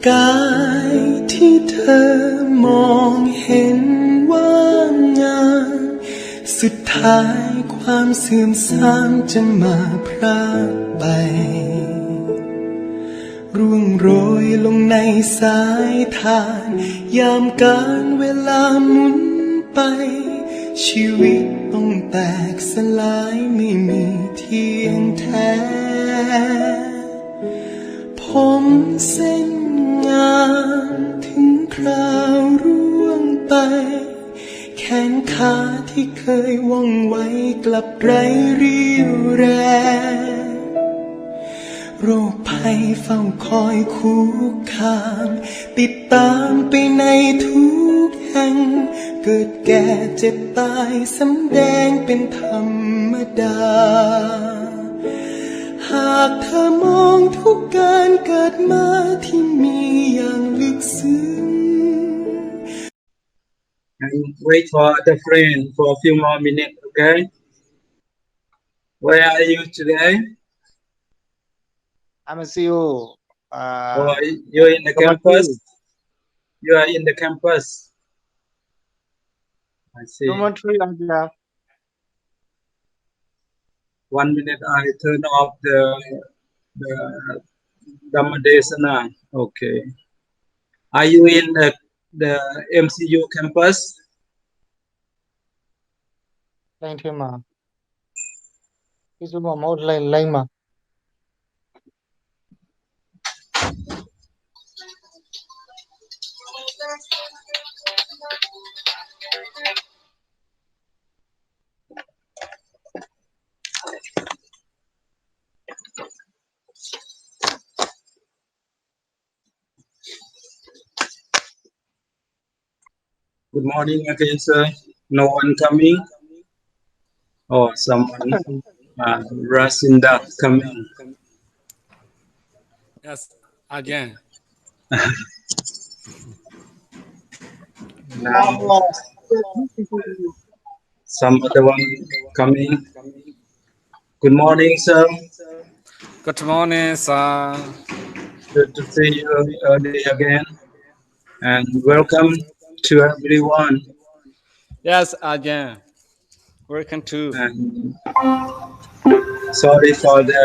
กายที่เธอมองเห็นว่างามสุดท้ายความเสื่อมทรามจะมาพรากไปร่วงโรยลงในสายทานยามการเวลาหมุนไปชีวิตต้องแตกสลายไม่มีเที่ยงแท้ผมเส้นงามถึงคราวร่วงไปแขนขาที่เคยว่องไวกลับไร้เรี่ยวแรงโรคภัยเฝ้าคอยคุกคามติดตามไปในทุกแห่งเกิดแก่เจ็บตายสำแดงเป็นธรรมดาหากเธอมองทุกการเกิดมาที่มีอย่างลึกซึ้ง And wait for the friend for a few more minutes, okay? Where are you today? I'm see you. You're in the campus. You are in the campus. I see. Dormitory, Ajahn. 1 minute, I turn off the Dhammadesana. Okay. Are you in the MCU campus? Line thêm mà. Cái số một line mà. Good morning again, sir. No one coming? Oh, someone. Rasinda coming. Yes, again. Now, some other one coming. Good morning, sir. Good morning, sir. Good to see you early again. And welcome to everyone. Yes, again. Welcome to. And sorry for the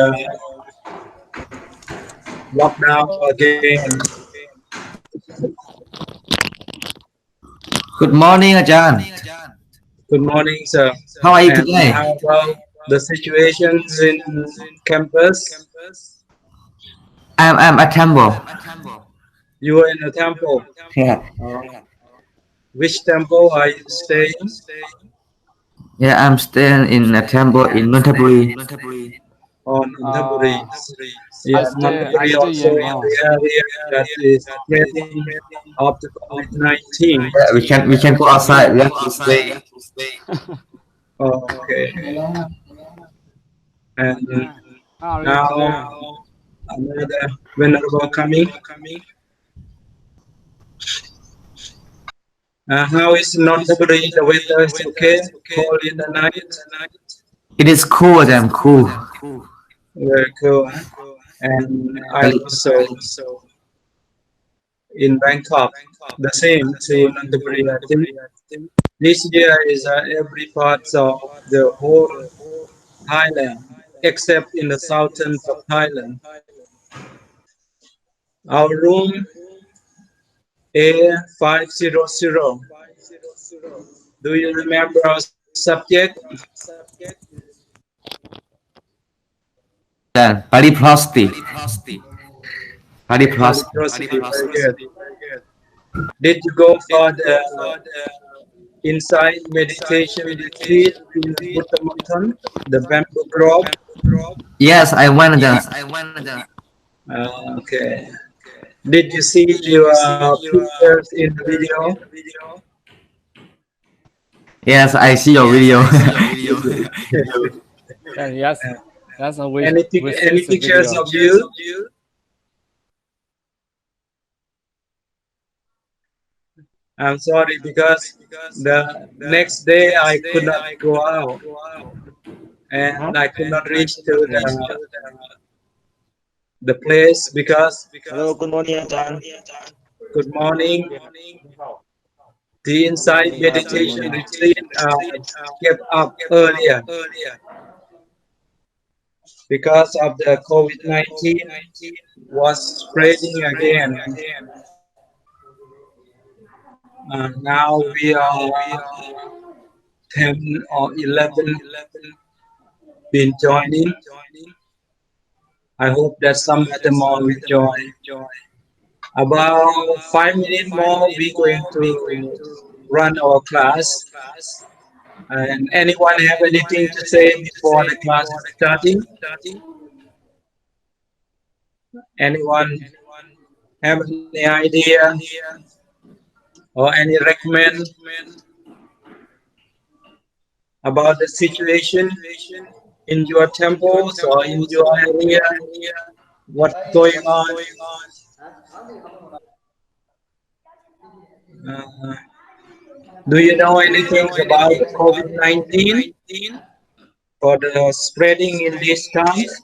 lockdown again. Good morning, Ajahn. Good morning, sir. How are you And today? how about the situations in campus? I'm at temple. You are in a temple. Yeah. Which temple are you staying? Yeah, I'm staying in a temple in Nonthaburi. On Nonthaburi. I Yes, stay Nonthaburi in also in Yangon. the area that is getting of the COVID-19. Yeah, we can go outside. We have to stay. Okay. And How are you now today? another venerable coming. How is Nonthaburi? The weather is okay? Cold in the night? It is cool, Ajahn. Cool. Very cool. And I also in Bangkok, the same to Nonthaburi. I think this year is every part of the whole Thailand, except in the southern of Thailand. Our room A500. Do you remember our subject? Pali Prosody. Pali Pali Prosody. Prosody, very good. Did you go for the inside meditation retreat in the Buddha mountain, the bamboo grove? Yes, I went, Ajahn. Okay. Did you see your pictures in the video? Yes, I see your video. Yes, that's a way. Any pictures of you? I'm sorry because the next day I could not go out and I could not reach to the place because Hello, good morning, Ajahn. good morning. The inside meditation retreat kept up earlier because of the COVID-19 was spreading again. Now we are 10 or 11 been joining. I hope that some other more will join. About 5 minutes more, we're going to run our class. And anyone have anything to say before the class is starting? Anyone have any idea or any recommend about the situation in your temples or in your area? What's going on? Uh, do you know anything about the COVID-19 for the spreading in these times?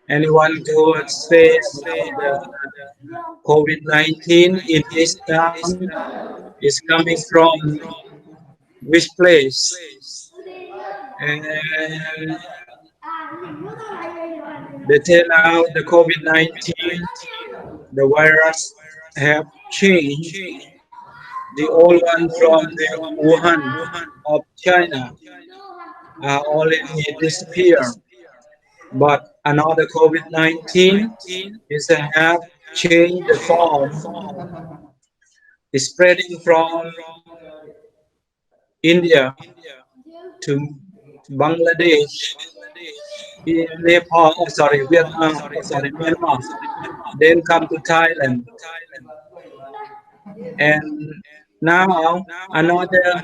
Anyone could say about the COVID-19 in this time is coming from which place? And they tell now the COVID-19, the virus have changed. The old one from the Wuhan of China already disappeared. But another COVID-19 is have changed the form, is spreading from India to Bangladesh, Nepal, Vietnam, Myanmar, then come to Thailand. And now another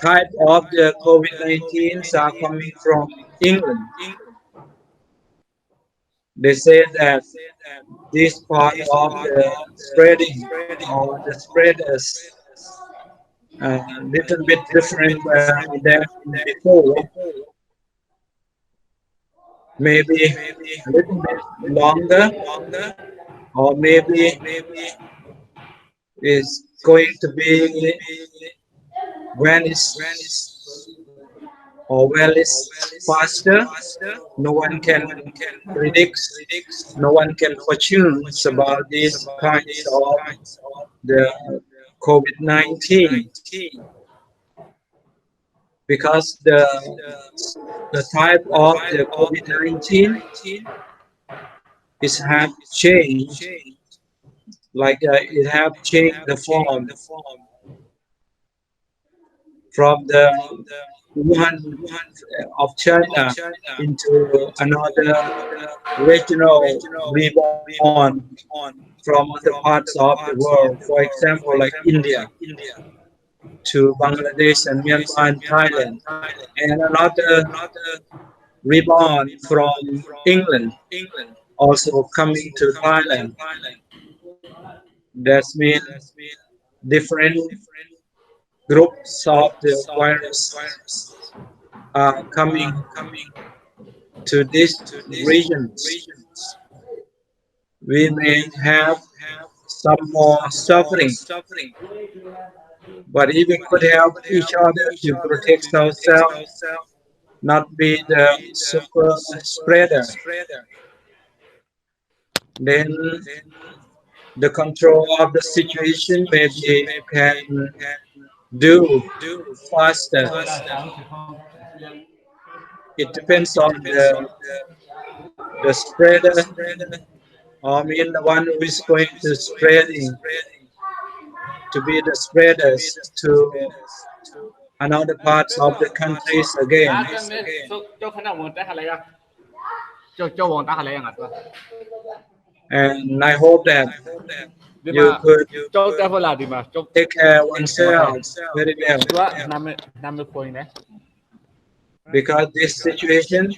type of the COVID-19 are coming from England. They say that this part of the spreading or the spreaders a little bit different than before, maybe a little bit longer, or maybe is going to be vanish or vanish faster. No one can predict, no one can foretune about these kinds of the COVID-19 because the type of the COVID-19 is have changed, like it have changed the form from the Wuhan of China into another regional reborn from other parts of the world. For example, like India to Bangladesh and Myanmar and Thailand, and another reborn from England also coming to Thailand. That means different groups of the virus are coming to these regions. We may have some more suffering, but if we could help each other to protect ourselves, not be the super spreader, then the control of the situation maybe can do faster. It depends on the spreader, or I mean the one who is going to spreading to be the spreaders to another parts of the countries again. And I hope that you could take care of oneself very well, because this situation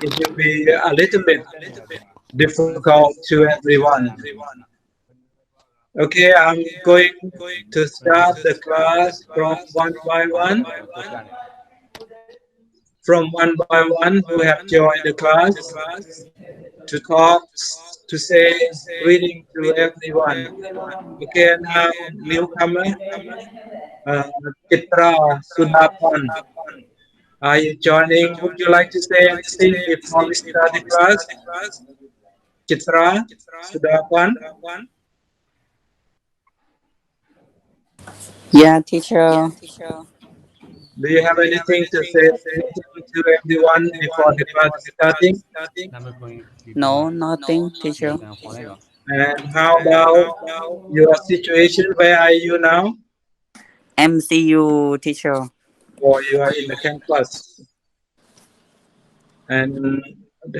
it will be a little bit difficult to everyone. Okay, I'm going to start the class from one by one. from one by one who have joined the class to talk, to say greeting to everyone. Okay, now newcomer, Chitra Sudapan, are you joining? Would you like to say anything before we start the class? Chitra Sudapan? Yeah, teacher. Do you have anything to say to everyone before the class is starting? No, nothing, teacher. And how about your situation? Where are you now? MCU, teacher. Or you are in the campus? And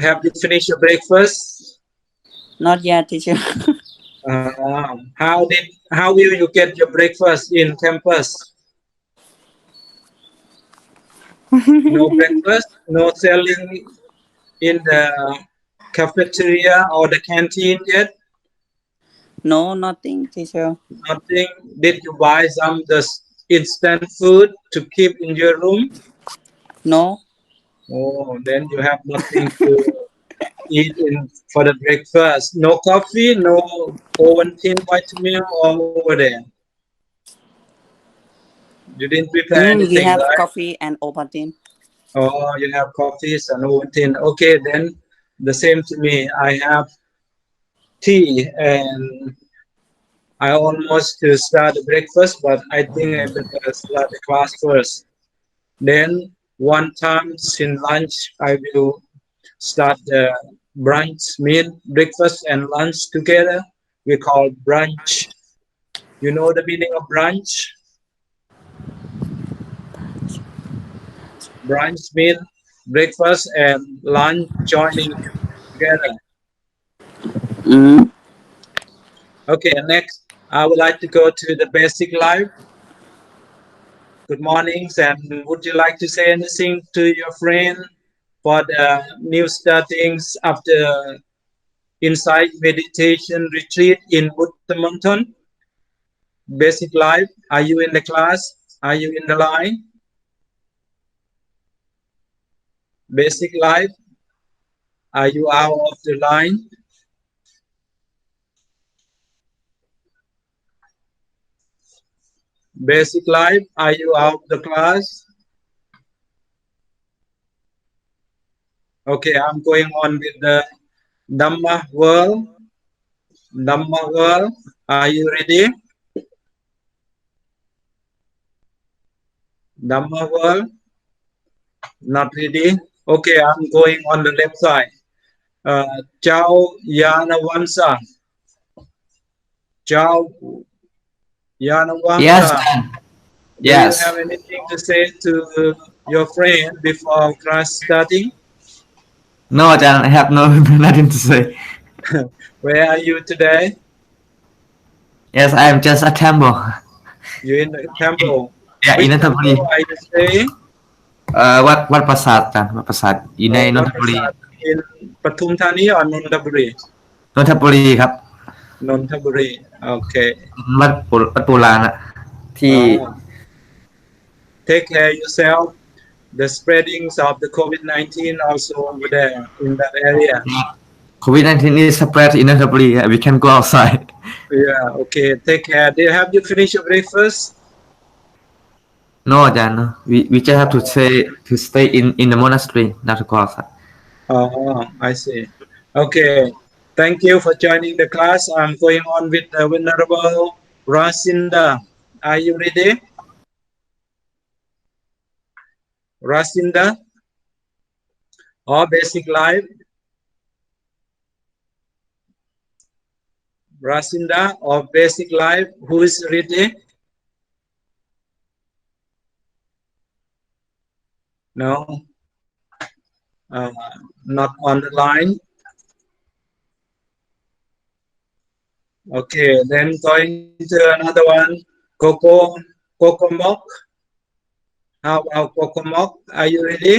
have you finished your breakfast? Not yet, teacher. How will you get your breakfast in campus? No breakfast, no selling in the cafeteria or the canteen yet? No, nothing, teacher. Nothing. Did you buy some the instant food to keep in your room? No. Oh, then you have nothing to eat for the breakfast. No coffee, no Ovaltine vitamin over there. You didn't prepare We anything, have right? coffee and Ovaltine. Oh, you have coffees and Ovaltine. Okay, then the same to me. I have tea and I almost to start the breakfast, but I think I better start the class first. Then one time in lunch, I will start the brunch meal, breakfast and lunch together. We call brunch. You know the meaning of brunch? Brunch meal, breakfast and lunch joining together. Mm. Okay, next, I would like to go to the basic life. Good mornings, and would you like to say anything to your friend for the new startings after insight meditation retreat in Buddhism? Basic life, are you in the class? Are you in the line? Basic life, are you out of the line? Basic life, are you out of the class? Okay, I'm going on with the Dhamma world. Dhamma world, are you ready? Dhamma world, not ready. Okay, I'm going on the left side. Chao Yanavansa. Chao Yanavansa. Yes. Do you Yes. have anything to say to your friend before class starting? No, Ajahn, I have no nothing to say. Where are you today? Yes, I am just a temple. You're in the temple. Yeah, Which in Nonthaburi. temple are you staying? วัดปราสาทกันวัดปราสาทอยู่ในนน What ทบุรี Prasad in Pathum Thani or Nonthaburi? นนทบุรีครับ Nonthaburi. Okay. วัดโบราณอะที่ Take care yourself. The spreadings of the COVID-19 also over there in that area. COVID-19 is spread in นนทบุรี we can go outside. Yeah, okay. Take care. Have you finished your breakfast? No, Ajahn, no. We just have to stay in the monastery, not to go outside. Oh, I see. Okay. Thank you for joining the class. I'm going on with the Venerable Rasinda. Are you ready? Rasinda? Or basic life? Rasinda or basic life? Who is ready? No? Not on the line. Okay, then going to another one. Kokomok. How about Kokomok? Are you ready?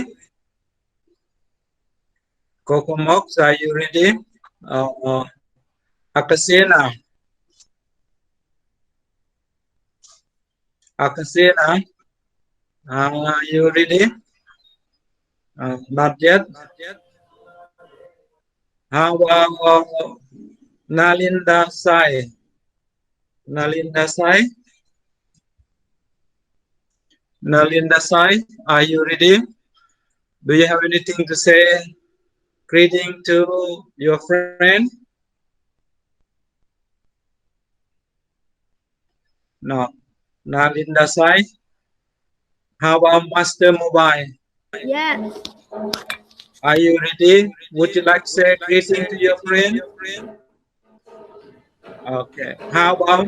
Kokomok, are you ready? Akasena. Akasena. Are you ready? Not yet. How about Nalinda Sai? Nalinda Sai? Nalinda Sai, are you ready? Do you have anything to say? Greeting to your friend? No. Nalinda Sai? How about Master Mobile? Yes. Are you ready? Would you like to say greeting to your friend? Okay. How about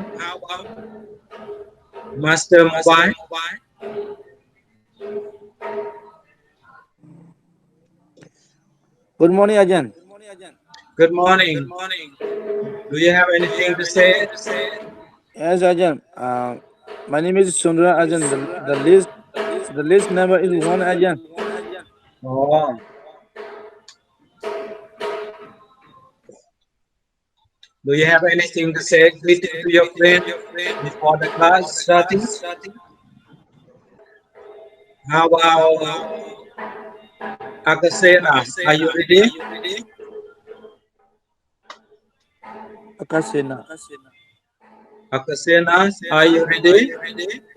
Master Mobile? Good morning, Ajahn. Good morning. Do you have anything to say? Yes, Ajahn. My name is Sundra Ajahn. The list number is 1, Ajahn. Oh. Do you have anything to say? Greeting to your friend before the class starting? How about Akasena? Are you ready? Akasena. Akasena, are you ready?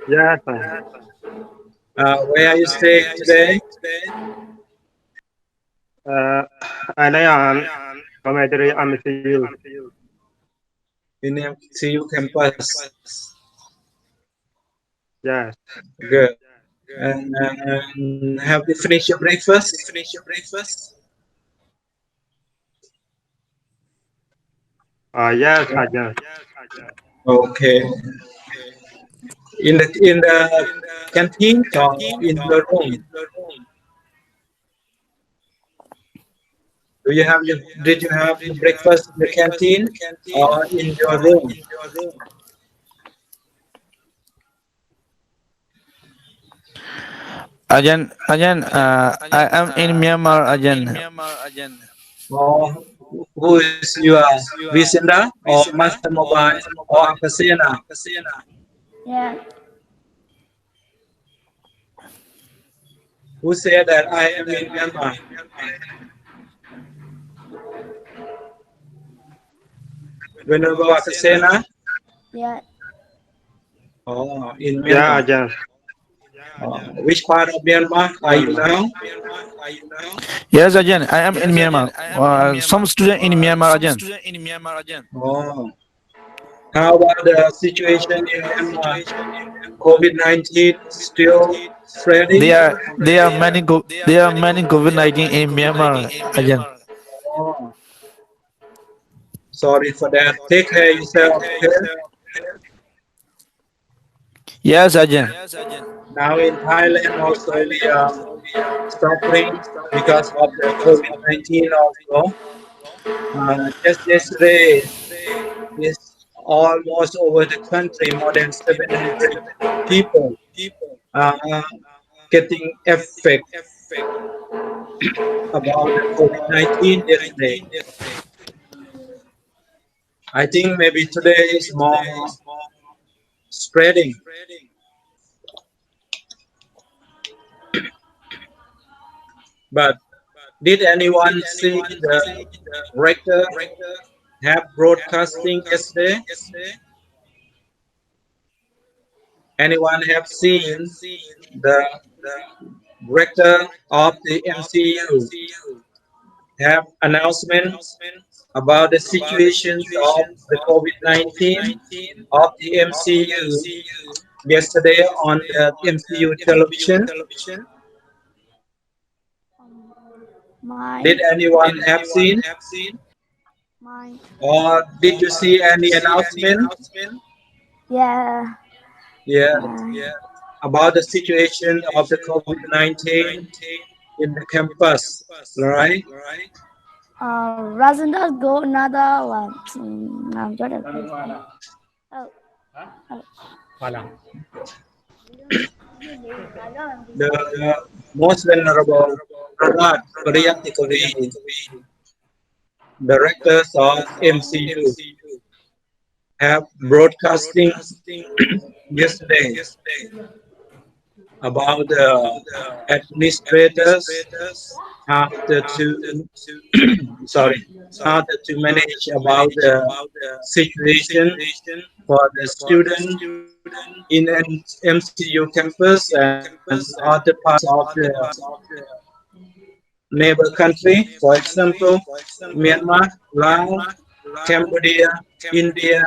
Yes, Where are you staying today? and I am Commentary MCU. In MCU campus. Yes. Good. And have you finished your breakfast? Yes, Ajahn. Okay. In the canteen or in the room? Did you have your breakfast in the canteen or in your room? Ajahn, I am in Myanmar, Ajahn. Or who is your Visinda or Master Mobile or Akasena? Yes. Who said that I am in Myanmar? Venerable Akasena? Yes. Oh, in Yeah, Myanmar. Ajahn. Which part of Myanmar are you now? Yes, Ajahn. I am in Myanmar. Some student in Myanmar, Ajahn. Oh. How about the situation in Myanmar? COVID-19 still spreading? There are many COVID-19 in Myanmar, Ajahn. Oh. Sorry for that. Take care of yourself. Okay? Yes, Ajahn. Now in Thailand also we are suffering because of the COVID-19 also. Just yesterday is almost over the country, more than 700 people getting affected about the COVID-19 yesterday. I think maybe today is more spreading. But did anyone see the rector have broadcasting yesterday? Anyone have seen the rector of the MCU have announcement about the situation of the COVID-19 of the MCU yesterday on the MCU television? Did anyone have seen? Mine. Or did you see any announcement? Yeah. Yeah, about the situation of the COVID-19 in the campus, right? Rajendra go another one. I'm just The most venerable Prahlad Pariyatikavi, directors of MCU, have broadcasting yesterday about the administrators, how to sorry, how to manage about the situation for the student in an MCU campus and other parts of the neighbor country, for example, Myanmar, Laos, Cambodia, India,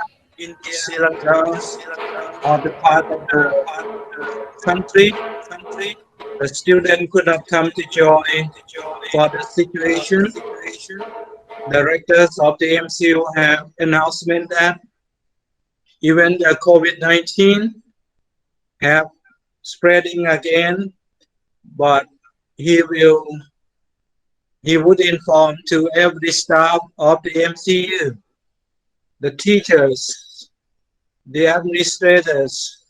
Sri Lanka, other part of the country. The student could not come to join for the situation. Directors of the MCU have announcement that even the COVID-19 have spreading again, but he would inform to every staff of the MCU, the teachers, the administrators,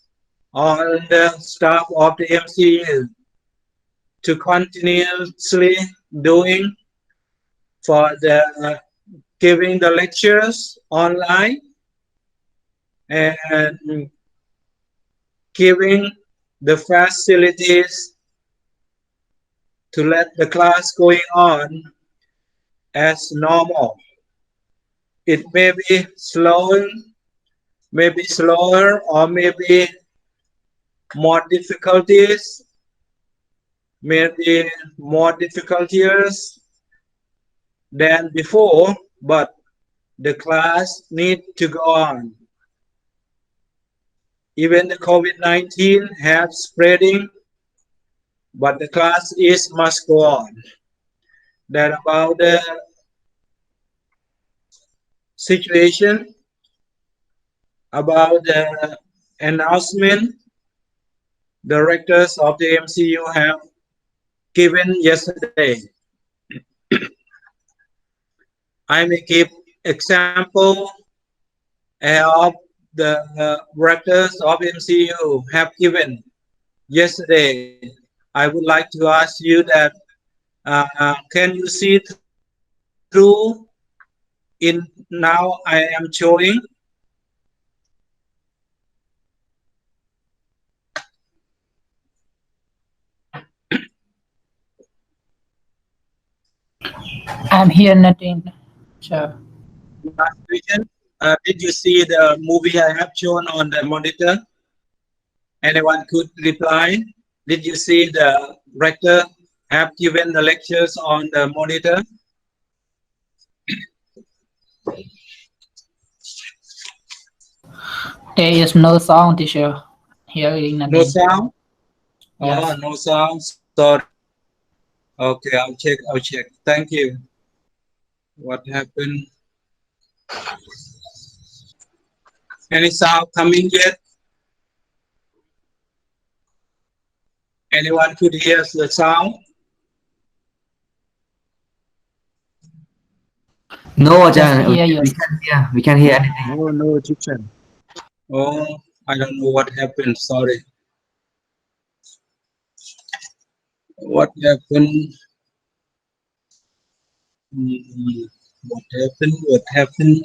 all the staff of the MCU to continuously doing for the giving the lectures online and giving the facilities to let the class going on as normal. It may be slower, or maybe more difficulties, maybe more difficulties than before, but the class need to go on. Even the COVID-19 have spreading, but the class must go on. That about the situation, about the announcement directors of the MCU have given yesterday. I may give example of the directors of MCU have given yesterday. I would like to ask you that can you see through in now I am showing? I'm here nothing. Sure. Last question. Did you see the movie I have shown on the monitor? Anyone could reply. Did you see the rector have given the lectures on the monitor? There is no sound, teacher. Hearing nothing. No sound? Yes. Oh, no sound. Sorry. Okay, I'll check. Thank you. What happened? Any sound coming yet? Anyone could hear the sound? No, Just Ajahn, hear you. we can't hear anything. No, teacher. Oh, I don't know what happened. Sorry. What happened? What happened?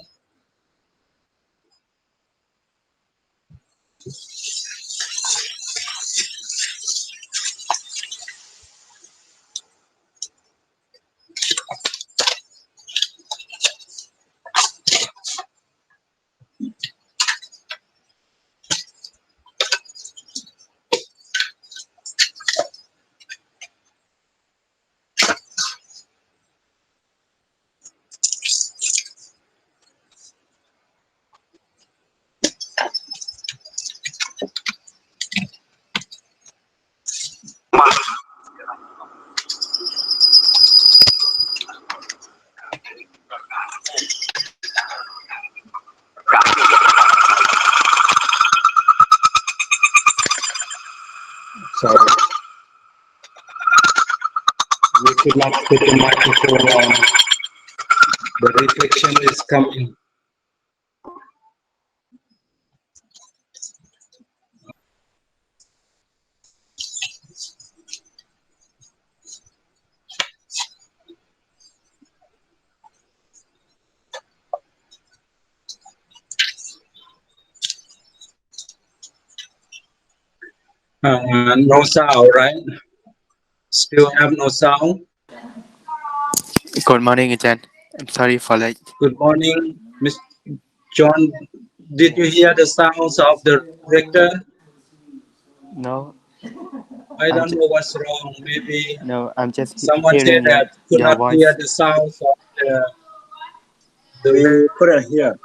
Sorry. We could not put the microphone on. The reflection is coming. No sound, right? Still have no sound. Good morning, Ajahn. I'm sorry for that. Good morning, Miss John. Did you hear the sounds of the rector? No, I don't know what's wrong. Maybe I'm just someone said hearing that could your not hear voice. the sounds of the. We couldn't hear.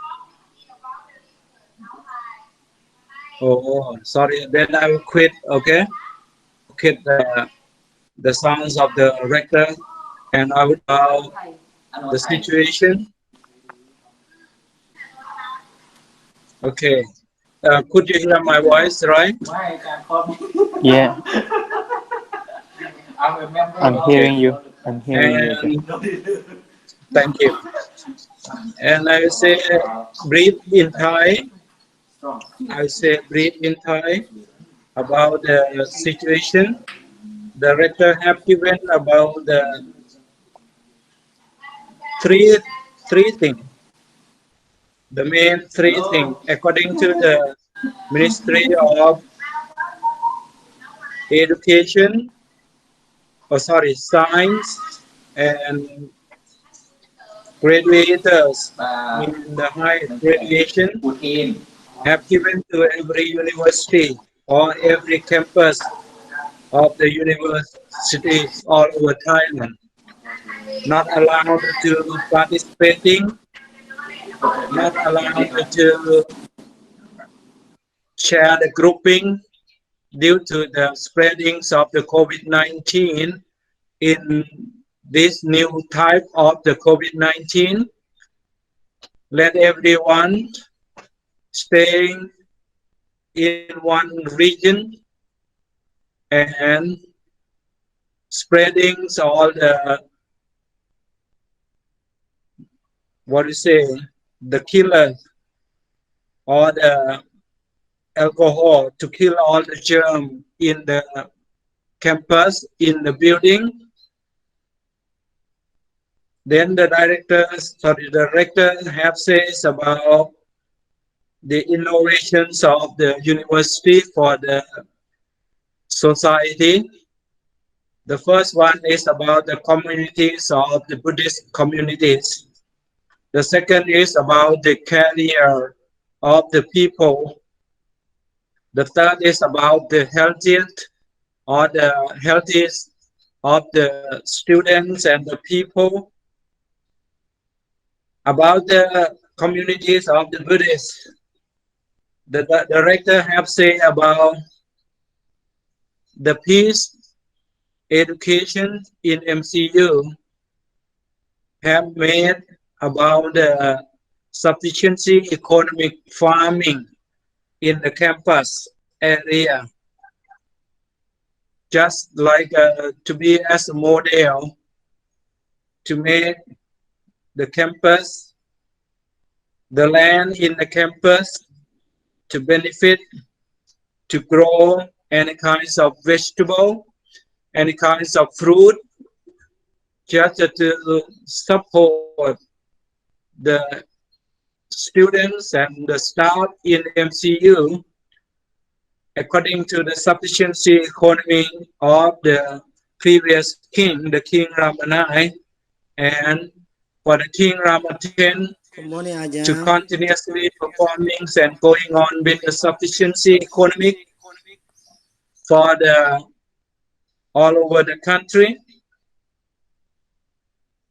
Oh, sorry. Then I will quit. Okay, quit the sounds of the rector, and I will tell the situation. Okay. Could you hear my voice, right? Yeah, I'm hearing you. I'm hearing you. And Ajahn. thank you. And I will say, breathe in Thai. I say, breathe in Thai about the situation. The rector have given about the three things. The main three things according to the Ministry of Education, Science and graduates, meaning the high graduation, have given to every university or every campus of the universities all over Thailand. Not allowed to participating, not allowed to share the grouping due to the spreadings of the COVID-19 in this new type of the COVID-19. Let everyone stay in one region and spreading all the, the killer or the alcohol to kill all the germ in the campus, in the building. Then the director have says about the innovations of the university for the society. The first one is about the communities of the Buddhist communities. The second is about the career of the people. The third is about the healthiest or the healthiest of the students and the people. About the communities of the Buddhists, the director have said about the peace education in MCU, have made about the sufficiency economic farming in the campus area, just like to be as a model to make the campus, the land in the campus to benefit, to grow any kinds of vegetable, any kinds of fruit, just to support the students and the staff in MCU according to the sufficiency economy of the previous king, the King Ramanai, and for the King Rama X to continuously performing and going on with the sufficiency economic for the all over the country.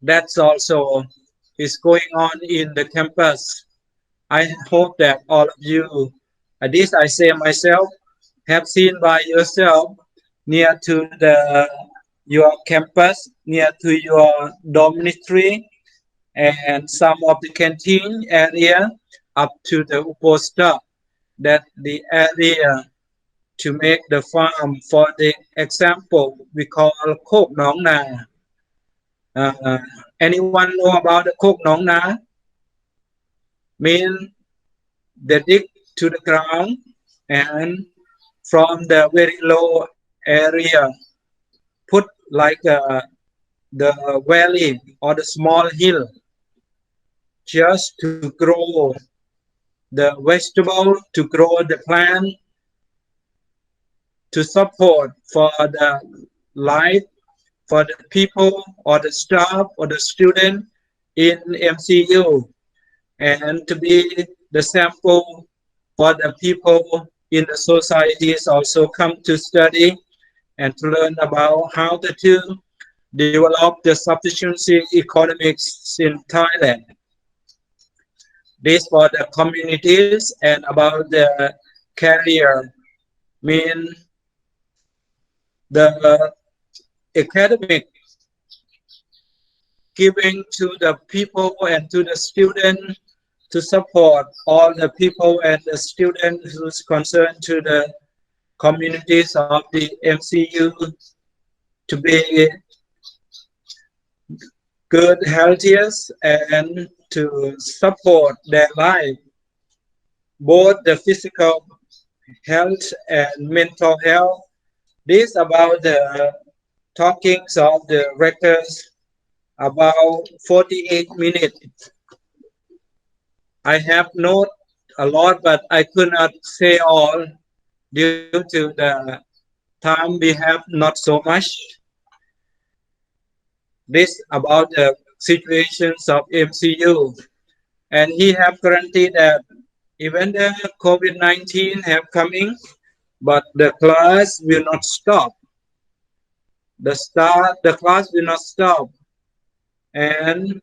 That's also is going on in the campus. I hope that all of you, at least I say myself, have seen by yourself near to your campus, near to your dormitory, and some of the canteen area up to the Uposta, that the area to make the farm. For the example, we call Kok Nong Na. Anyone know about the Kok Nong Na? Mean they dig to the ground and from the very low area put like the valley or the small hill just to grow the vegetable, to grow the plant, to support for the life for the people or the staff or the student in MCU, and to be the sample for the people in the societies also come to study and to learn about how to develop the sufficiency economics in Thailand. This for the communities, and about the career mean the academic giving to the people and to the student to support all the people and the students who's concerned to the communities of the MCU to be good, healthiest, and to support their life, both the physical health and mental health. This about the talkings of the rectors about 48 minutes. I have noted a lot, but I could not say all due to the time we have not so much. This about the situations of MCU, and he have guaranteed that even the COVID-19 have coming, but the class will not stop. The class will not stop, and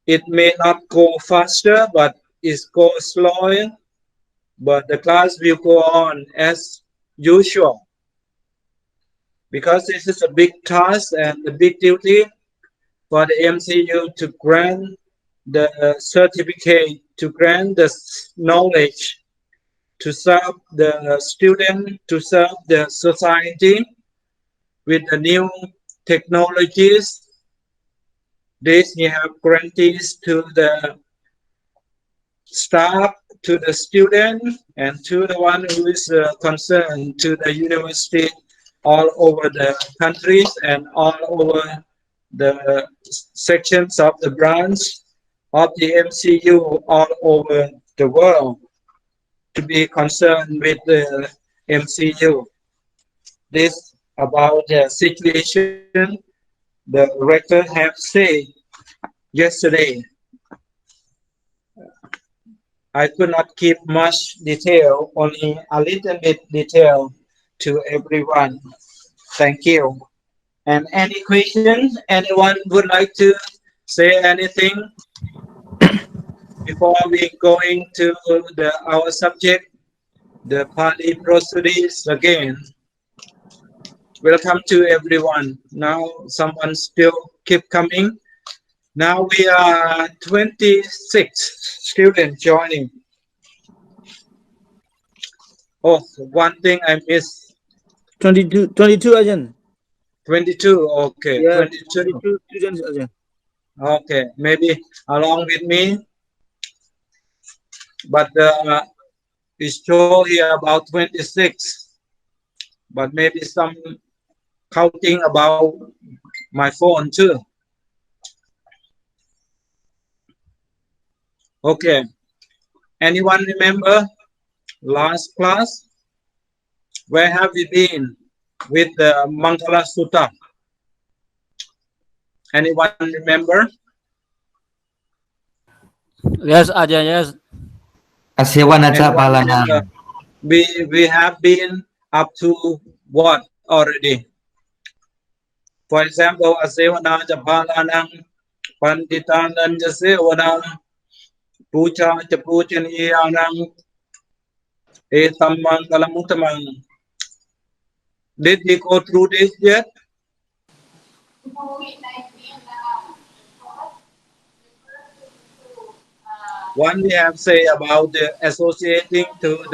it may not go faster, but it goes slower. But the class will go on as usual, because this is a big task and a big duty for the MCU to grant the certificate, to grant the knowledge, to serve the student, to serve the society with the new technologies. This we have guarantees to the staff, to the student, and to the one who is concerned to the university all over the countries and all over the sections of the branch of the MCU all over the world to be concerned with the MCU. This about the situation the rector have said yesterday. I could not keep much detail, only a little bit detail to everyone. Thank you. And any question? Anyone would like to say anything before we going to our subject, the Pali Prosody again? Welcome to everyone. Now someone still keep coming. Now we are 26 students joining. Oh, one thing I missed. 22 Ajahn. 22, okay. Yeah, 22 students Ajahn. Okay, maybe along with me. But it's show here about 26. But maybe some counting about my phone too. Okay. Anyone remember last class? Where have we been with the Mangala Sutta? Anyone remember? Yes, Ajahn, yes. Asewanacha Palana. We have been up to what already? For example, Asevana Japalanang, Panditanam Jasevanang, Puja Japujaniyanang, Etamang Kalamutamang. Did we go through this yet? One we have say about the associating to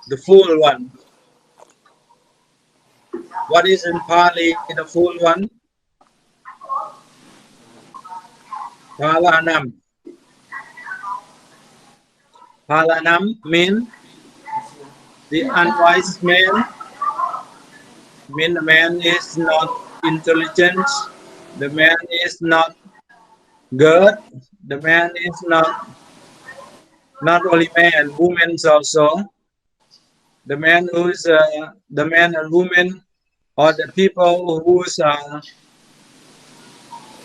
the full one. What is in Pali the full one? Palanam. Palanam means the unwise man. Mean the man is not intelligent. The man is not good. The man is not only man, women also. the man who's the man and woman, or the people who's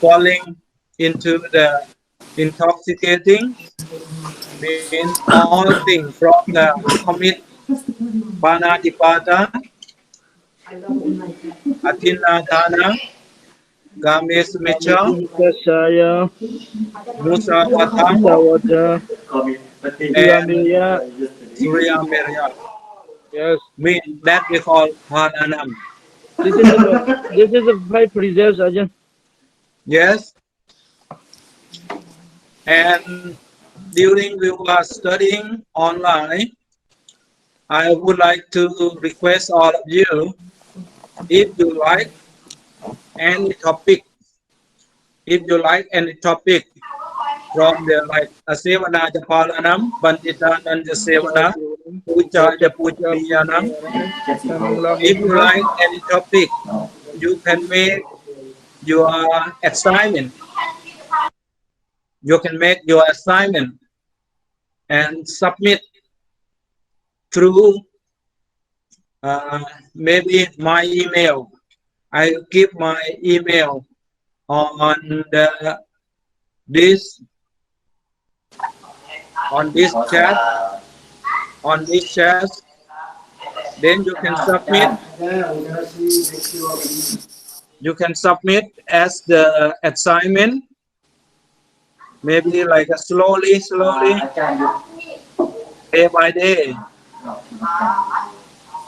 falling into the intoxicating, means all things from the commit panatipata, atinadana, gamesmicha, Kasaya, musawata, Patthayavatta, and Surya. suryamirya. Yes. Mean that we call paranam. This is the 5 precepts, Ajahn. Yes. And during we were studying online, I would like to request all of you, if you like any topic, from the like Asevana Japalanam, Banditananda Sevana, Puja Japujaniyanam. If you like any topic, you can make your assignment. You can make your assignment and submit through maybe my email. I give my email on this chat. Then you can submit. You can submit as the assignment. Maybe like a slowly, day by day,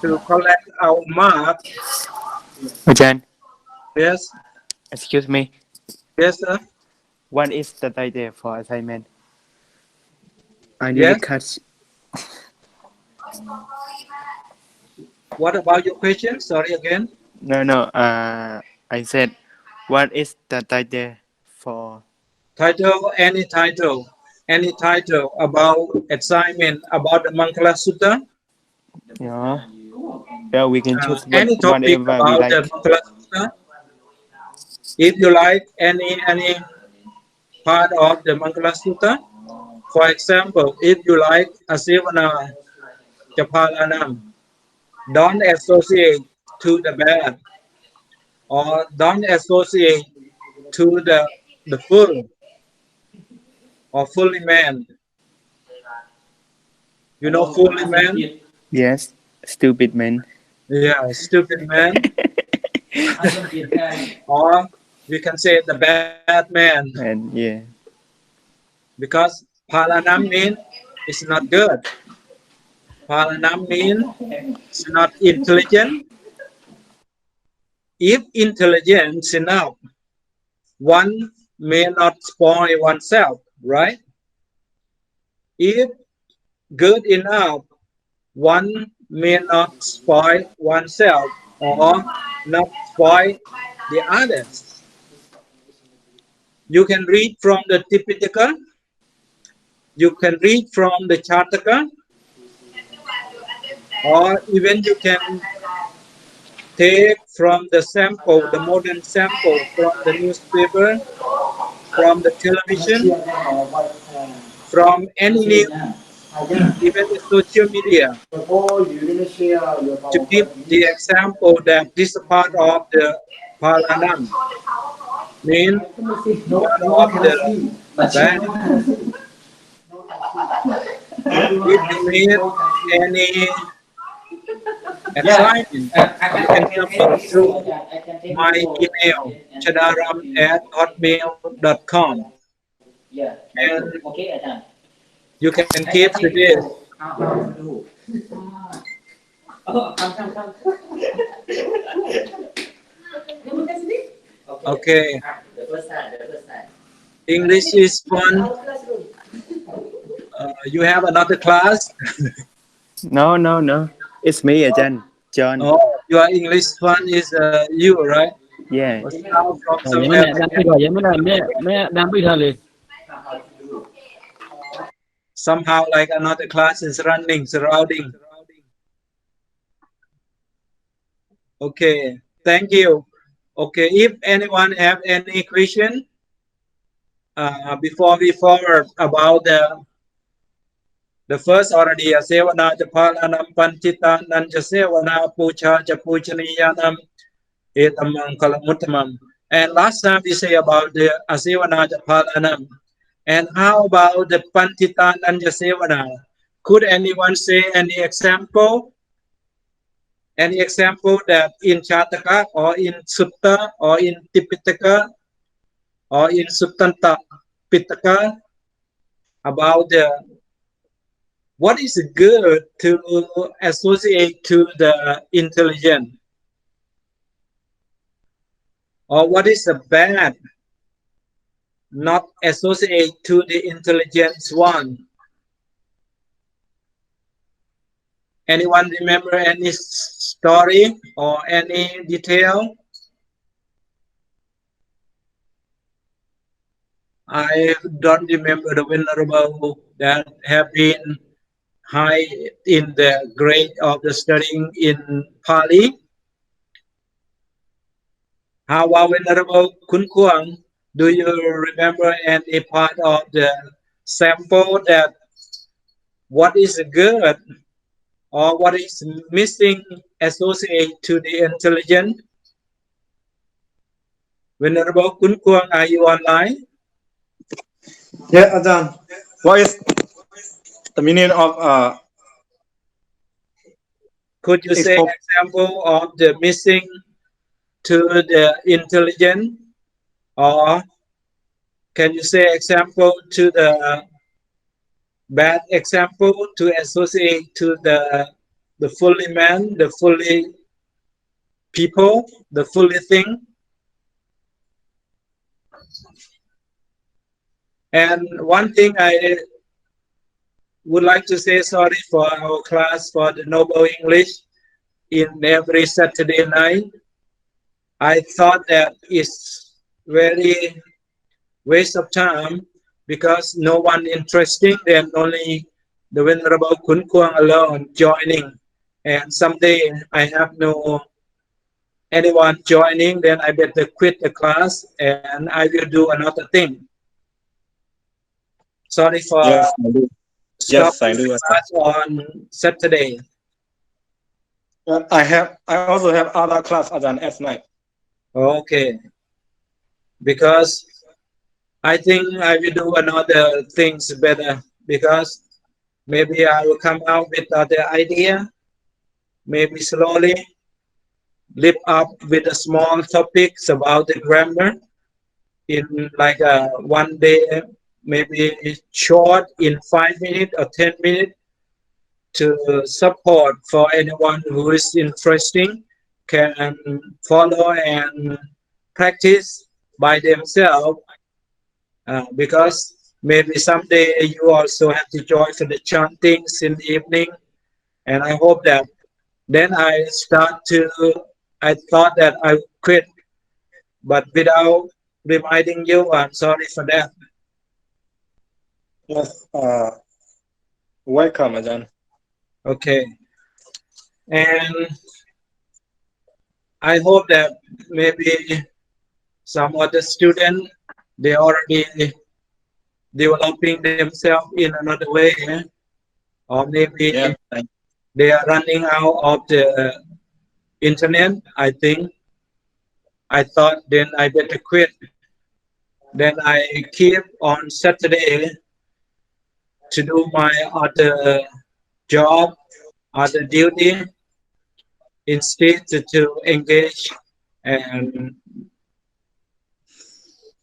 to collect our mark. Ajahn, Yes. excuse me. Yes, sir. What is the title for assignment? I need Yes. to catch. What about your question? Sorry again. No. I said, what is the title for? Any title about assignment about the Mangala Sutta. Yeah. Yeah, we can choose Any topic whatever we about like. the Mangala Sutta. If you like any part of the Mangala Sutta, for example, if you like Asivana Japalanam, don't associate to the bad, or don't associate to the full or fully man. You know fully man? Yes, stupid man. Yeah, stupid man. Or we can say the bad man. And yeah. Because Palanam means it's not good. Palanam means it's not intelligent. If intelligence enough, one may not spoil oneself, right? If good enough, one may not spoil oneself or not spoil the others. You can read from the Tipitaka, you can read from the Chandakkhana, or even you can take from the sample, the modern sample from the newspaper, from the television, from any news, even the social media, to give the example that this part of the Palanam means part of the bad. If you need any assignment, you can submit through my email, chadaram@hotmail.com, and you can keep to this. Okay. English is fun. You have another class? No. It's me, Ajahn. John. Oh, your English fun is you, right? Yeah. From Vậy somewhere. mới đang đi rồi, vậy mới đang biết thôi liền. Somehow like another class is running, surrounding. Okay, thank you. Okay, if anyone have any question before we forward about the The first already Asevana Japalanam Panchita Nanja Sevana Pucha Japuchaniyanam Etamam Kalamutamam. And last time we say about the Asevana Japalanam. And how about the Pantita Nanja Sevana? Could anyone say any example? Any example that in Chandakkhana or in Sutta or in Tipitaka or in Suttanta Pitaka about the what is good to associate to the intelligent, or what is bad not associate to the intelligence one? Anyone remember any story or any detail? I don't remember the venerable that have been high in the grade of the studying in Pali. How about Venerable Kun Kuang? Do you remember any part of the sample that what is good or what is missing associate to the intelligent? Venerable Kun Kuang, are you online? Yeah, Ajahn. What is the meaning of Could you say example of the missing to the intelligent, or can you say example to the bad example to associate to the fully man, the fully people, the fully thing? And one thing I would like to say sorry for our class for the noble English in every Saturday night. I thought that it's very waste of time because no one interesting, then only the Venerable Kun Kuang alone joining. And someday I have no anyone joining, then I better quit the class and I will do another thing. Sorry for yes, I do. Yes, I do. class on Saturday. I also have other class Ajahn at night. Okay. Because I think I will do another things better, because maybe I will come out with other idea, maybe slowly lift up with a small topics about the grammar in like one day, maybe short in 5 minutes or 10 minutes to support for anyone who is interesting can follow and practice by themselves, because maybe someday you also have to join for the chantings in the evening. And I hope that then I thought that I would quit, but without reminding you, I'm sorry for that. Yes, welcome, Ajahn. Okay. And I hope that maybe some other student, they already developing themselves in another way, or maybe they are running out of the internet. I think I thought then I better quit. Then I keep on Saturday to do my other job, other duty, instead to engage and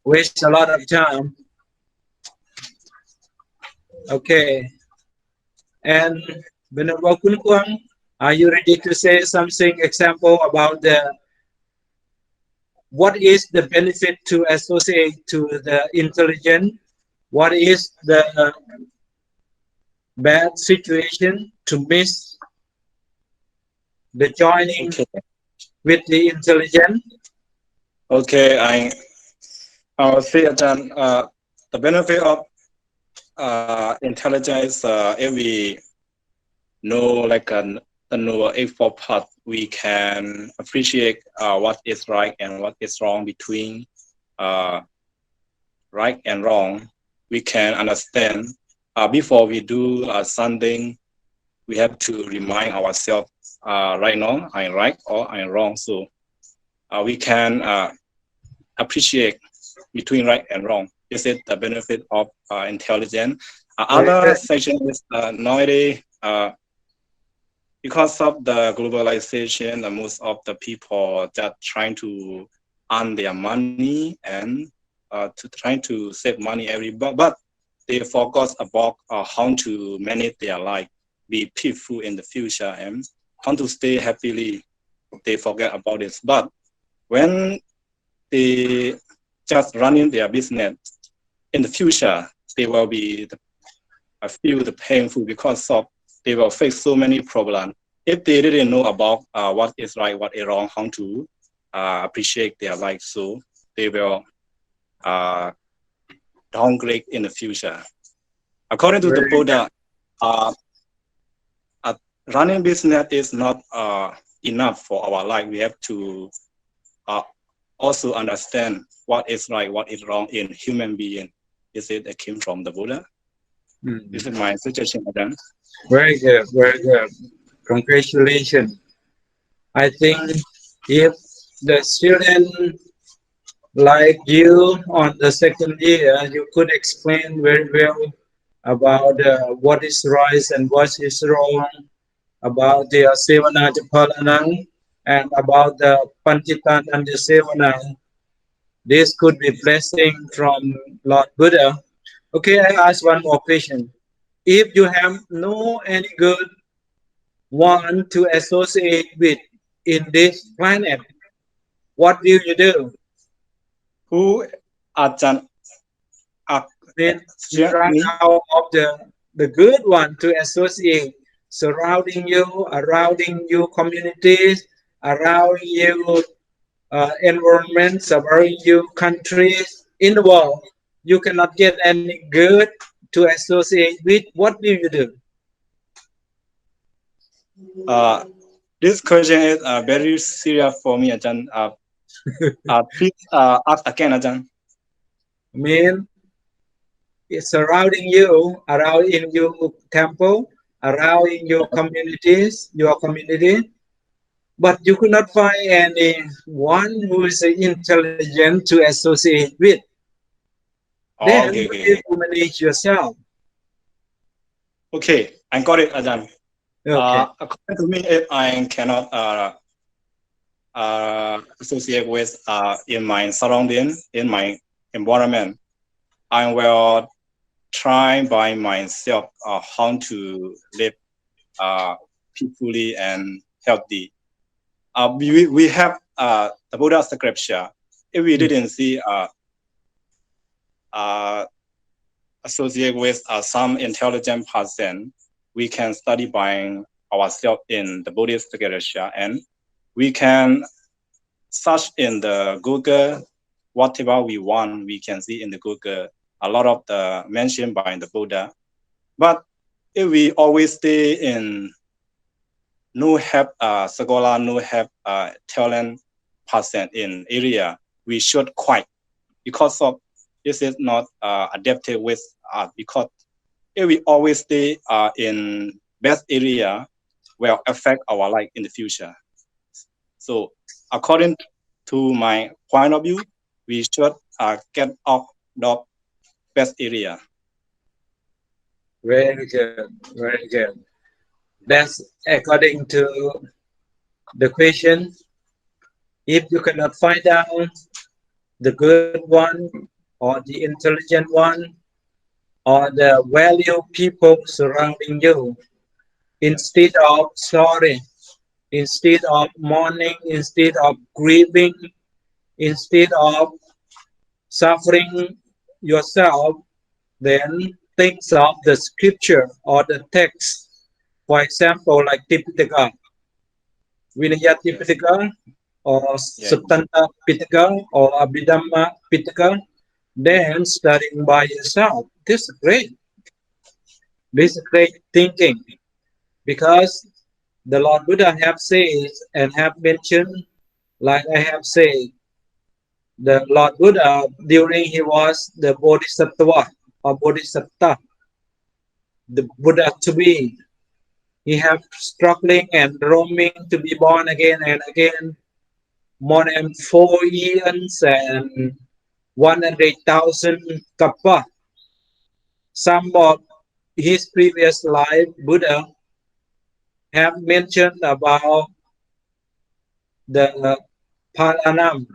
waste a lot of time. Okay. And Venerable Kun Kuang, are you ready to say something example about what is the benefit to associate to the intelligent? What is the bad situation to miss the joining with the intelligent? Okay, I will say Ajahn, the benefit of intelligence, if we know know A4 part, we can appreciate what is right and what is wrong between right and wrong. We can understand before we do something, we have to remind ourselves, right now I'm right or I'm wrong. So we can appreciate between right and wrong. This is the benefit of intelligence. Other section is nowadays, because of the globalization, most of the people that trying to earn their money and to trying to save money but they focus about how to manage their life, be peaceful in the future, and how to stay happily. They forget about this. But when they just running their business in the future, they will be feel the painful because of they will face so many problems. If they didn't know about what is right, what is wrong, how to appreciate their life, so they will downgrade in the future. According to the Buddha, running business is not enough for our life. We have to also understand what is right, what is wrong in human being. Is it that came from the Buddha? This is my suggestion, Madam. Very good, very good. Congratulations. I think if the student like you on the second year, you could explain very well about what is right and what is wrong, about the Sevanajapalana and about the Panchitan and the Sevanang. This could be blessing from Lord Buddha. Okay, I ask one more question. If you have no any good one to associate with in this planet, what will you do? Who Ajahn Then you run out of the good one to associate surrounding you communities, around you environment, surrounding you countries in the world. You cannot get any good to associate with. What will you do? This question is very serious for me, Ajahn. Please ask again, Ajahn. Surrounding you, around in your temple, around in your communities, your community, but you could not find anyone who is intelligent to associate with. Then you manage yourself. Okay, I got it, Ajahn. Okay. According to me, if I cannot associate with in my surrounding, in my environment, I will try by myself how to live peacefully and healthy. We have the Buddha scripture. If we didn't see associate with some intelligent person, we can study by ourselves in the Buddhist scripture, and we can search in the Google whatever we want. We can see in the Google a lot of the mentioned by the Buddha. But if we always stay in no have scholar, no have talent person in area, we should quit because of this is not adapted with us. Because if we always stay in best area, will affect our life in the future. So according to my point of view, we should get off the best area. Very good, very good. That's according to the question. If you cannot find out the good one or the intelligent one or the value people surrounding you, instead of sorry, instead of mourning, instead of grieving, instead of suffering yourself, then think of the scripture or the text. For example, like Tipitaka, Vinaya Tipitaka, or Subtanta Pitaka, or Abhidhamma Pitaka, then studying by yourself. This is great. This is great thinking, because the Lord Buddha have said and have mentioned, like I have said, the Lord Buddha during he was the Bodhisattva or Bodhisattva, the Buddha to be. He have struggling and roaming to be born again and again, more than 4 years and 100,000 kappa. Some of his previous life, Buddha have mentioned about the Palanam,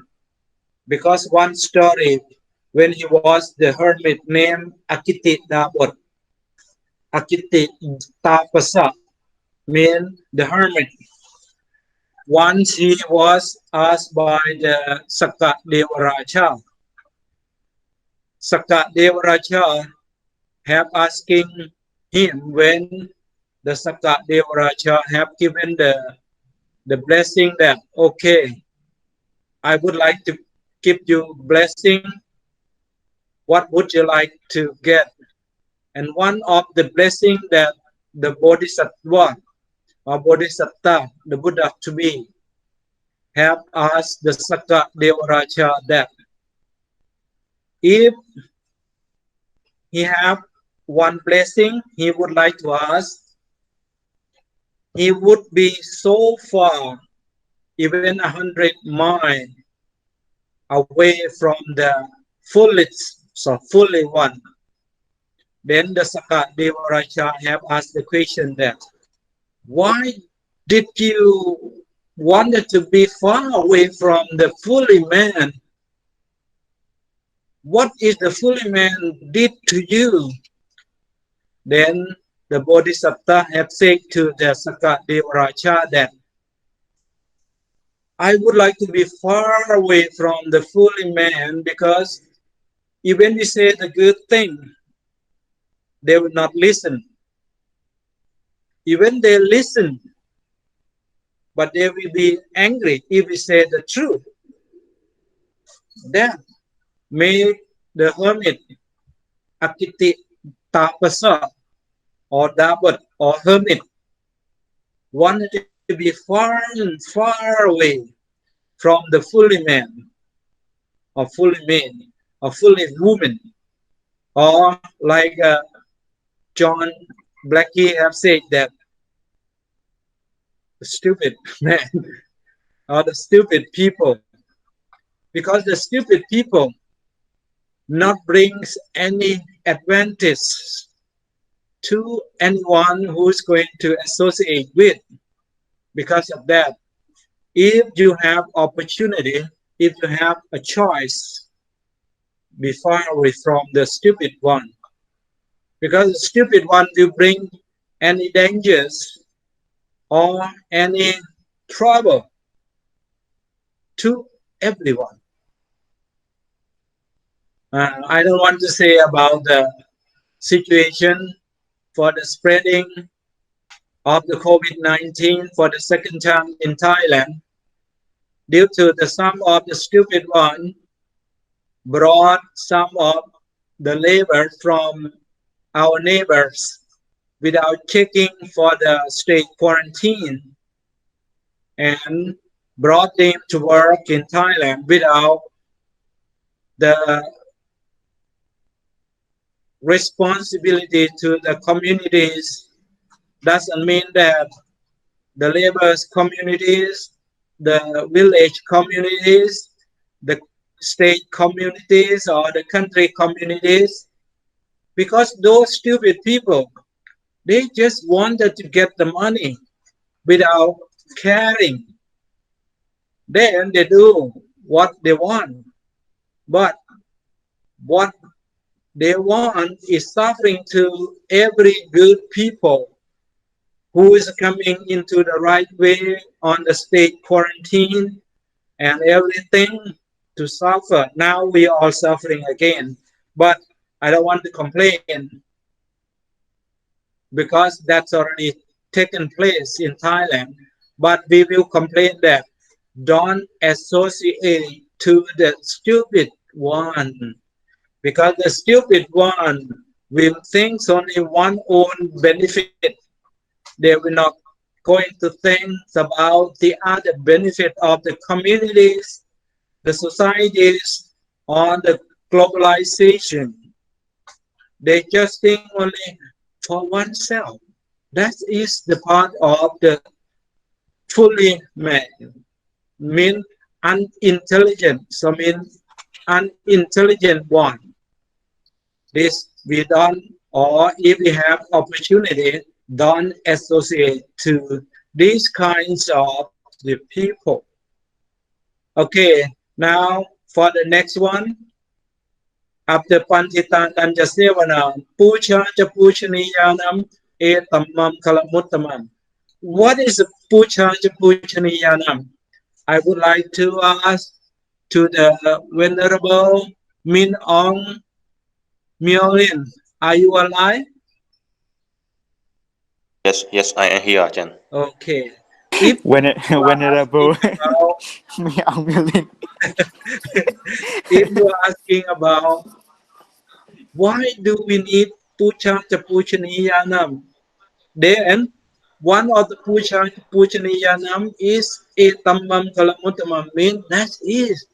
because one story when he was the hermit named Akiti Dabot. Akiti Tapasa means the hermit. Once he was asked by the Sakka Devaraja. Sakka Devaraja have asking him when the Sakka Devaraja have given the blessing that, okay, I would like to give you blessing. What would you like to get? And one of the blessing that the Bodhisattva or Bodhisatta, the Buddha to be, have asked the Sakka Devaraja that if he have one blessing he would like to ask, he would be so far, even 100 miles away from the fullest, so fully one. Then the Sakka Devaraja have asked the question that, why did you wanted to be far away from the fully man? What is the fully man did to you? Then the Bodhisattva have said to the Sakka Devaraja that, I would like to be far away from the fully man, because even we say the good thing, they will not listen. Even they listen, but they will be angry if we say the truth. Then may the hermit Akiti Tapasa or Dabat or hermit wanted to be far and far away from the fully man or fully man or fully woman, or like John Blackie have said that the stupid man or the stupid people, because the stupid people not brings any advantage to anyone who is going to associate with. Because of that, if you have opportunity, if you have a choice, be far away from the stupid one, because the stupid one will bring any dangers or any trouble to everyone. I don't want to say about the situation for the spreading of the COVID-19 for the second time in Thailand, due to the some of the stupid one brought some of the labor from our neighbors without checking for the state quarantine and brought them to work in Thailand without the responsibility to the communities. Doesn't mean that the laborers communities, the village communities, the state communities or the country communities, because those stupid people, they just wanted to get the money without caring. Then they do what they want, but what they want is suffering to every good people who is coming into the right way on the state quarantine and everything to suffer. Now we are all suffering again, but I don't want to complain, because that's already taken place in Thailand. But we will complain that don't associate to the stupid one, because the stupid one will think only one own benefit. They will not going to think about the other benefit of the communities, the societies, or the globalization. They just think only for oneself. That is the part of the fully man, mean unintelligent, so mean unintelligent one. This we don't, or if we have opportunity, don't associate to these kinds of the people. Okay, now for the next one, after Pantita Danjasevana, Pucha Puchaniyanam Etamam Kalamuttamam. What is Pucha Puchaniyanam? I would like to ask to the Venerable Min Ong Myolin. Are you alive? Yes, I am here, Ajahn. Okay. If Venerable. if you are asking about why do we need Pucha Puchaniyanam, then one of the Pucha Puchaniyanam is Etamam Kalamuttamam, means that is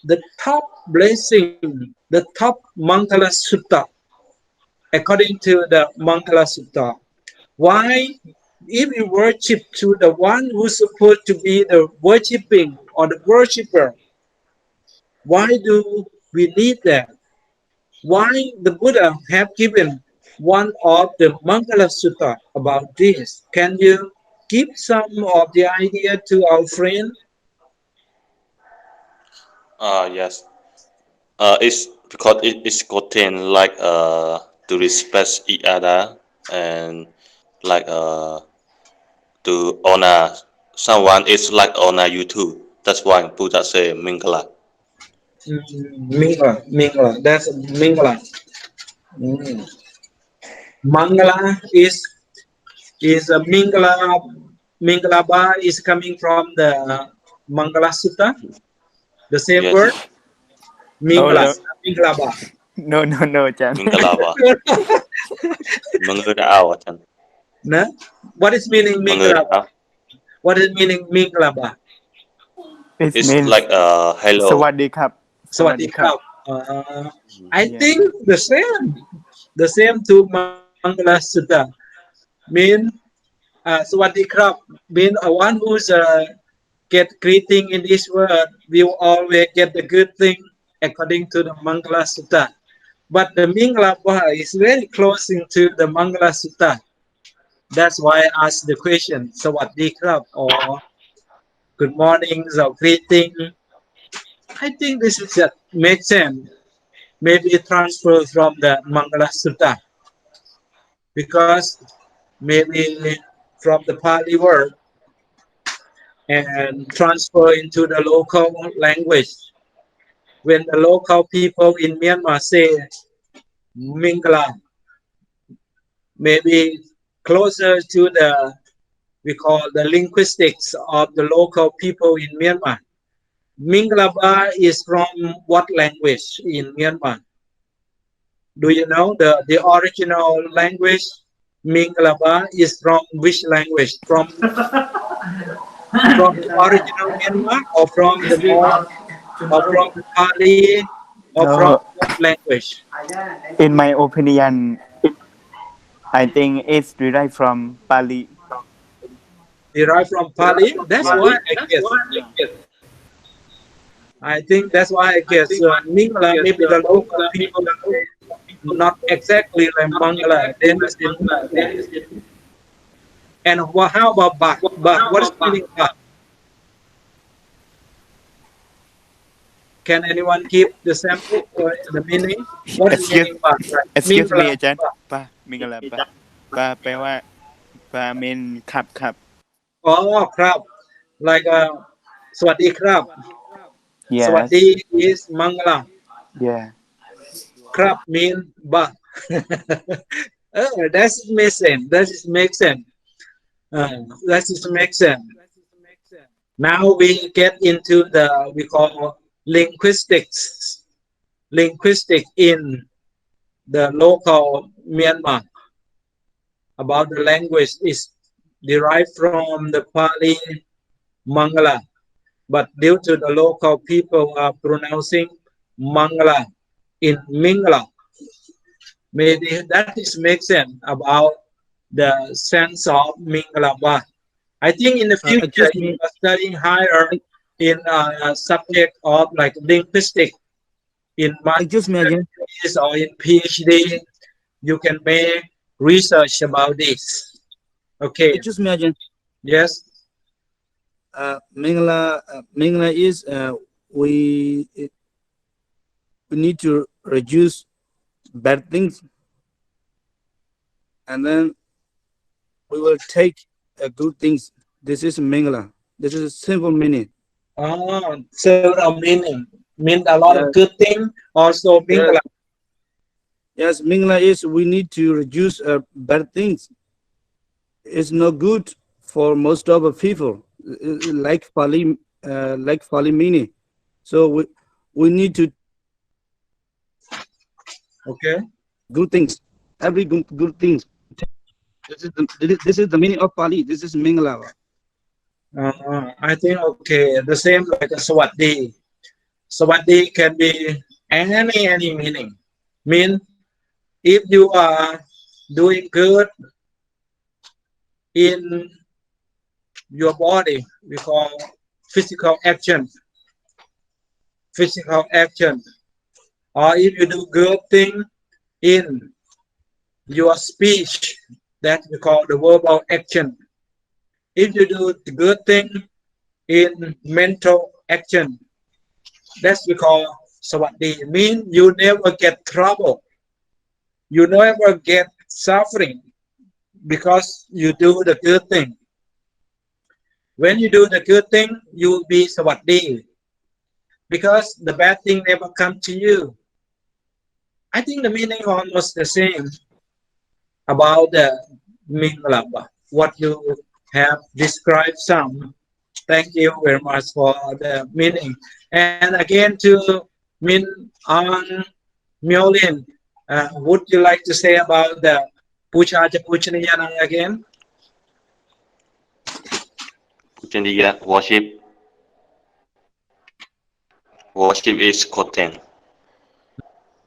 the top blessing, the top Mangala Sutta, according to the Mangala Sutta. Why? If we worship to the one who's supposed to be the worshipping or the worshipper, why do we need that? Why the Buddha have given one of the Mangala Sutta about this? Can you give some of the idea to our friend? Yes. It's because it is contained like to respect each other and like to honor someone is like honor you too. That's why Buddha say Mingala. Mingala. That's Mingala. Mangala is a Mingala. Mingalaba is coming from the Mangala Sutta. The same Yes. word. Mingala. Mingalaba. No, Ajahn. Mingalaba. Mengudao, Ajahn. No? What is meaning Mingalaba? What is meaning Mingalaba? It It's means like hello. Sawadee-krap. Sawadee-krap. I think the same to Mangala Sutta. Mean Sawadee-krap, mean one who's get greeting in this world will always get the good thing according to the Mangala Sutta. But the Mingalaba is very close to the Mangala Sutta. That's why I asked the question, Sawadee-krap, or good mornings or greeting. I think this is makes sense. Maybe transfer from the Mangala Sutta, because maybe from the Pali word and transfer into the local language. When the local people in Myanmar say Mingala, maybe closer to the, we call the linguistics of the local people in Myanmar. Mingalaba is from what language in Myanmar? Do you know the original language? Mingalaba is from which language? From the original Myanmar, or from the Pali, or from what language? In my opinion, I think it's derived from Pali. Derived from Pali? That's why I guess. I think that's why I guess Mingala, maybe the local people not exactly like Mangala. And how about Bak? What is meaning Bak? Can anyone give the sample or the meaning? What is meaning Bak? Excuse me, Ajahn. Mingala. แปลว่า mean ครับ Oh, crab. Like Sawadi crab. Yes. Sawadi is Mangala. Yeah. Crab mean Bak. That makes sense. That makes sense. That makes sense. Now we get into the, we call linguistics in the local Myanmar. About the language is derived from the Pali Mangala, but due to the local people are pronouncing Mangala in Mingala. Maybe that is makes sense about the sense of Mingalaba. I think in the future, excuse if me. you are studying higher in a subject of like linguistic, in Excuse me again. master's or in PhD, you can make research about this. Okay. Excuse me again. Yes. Mingla is we need to reduce bad things, and then we will take good things. This is Mingla. This is a simple meaning. Oh, several meaning. Mean a lot of good thing. Also Mingla. Yes, Mingla is we need to reduce bad things. It's not good for most of the people, like Pali meaning. So we need to good things, every good things. This is the meaning of Pali. This is Mingla. I think okay, the same like a Sawadi. Sawadi can be any meaning. Mean if you are doing good in your body, we call physical action. Physical action. Or if you do good thing in your speech, that we call the verbal action. If you do the good thing in mental action, that's we call Sawadi. Mean you never get trouble. You never get suffering because you do the good thing. When you do the good thing, you will be Sawadi. Because the bad thing never come to you. I think the meaning almost the same about the Mingalaba, what you have described some. Thank you very much for the meaning. And again to Min An Myolin, would you like to say about the Pucha Puchaniyanang again? Puchaniya worship. Worship is content.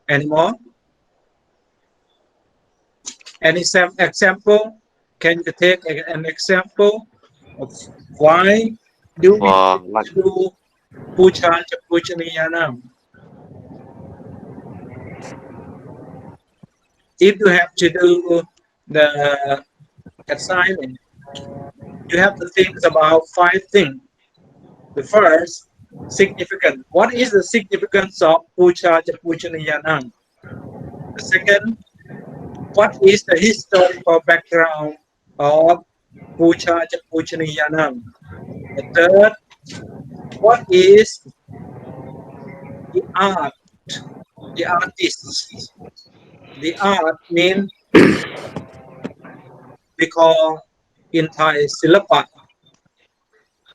Any more? Any example? Can you take an example of why do we do Pucha Puchaniyanam? If you have to do the assignment, you have to think about 5 things. The first, significant. What is the significance of Pucha Puchaniyanam? The second, what is the historical background of Pucha Puchaniyanam? The third, what is the art, the artist? The art means we call in Thai silapa.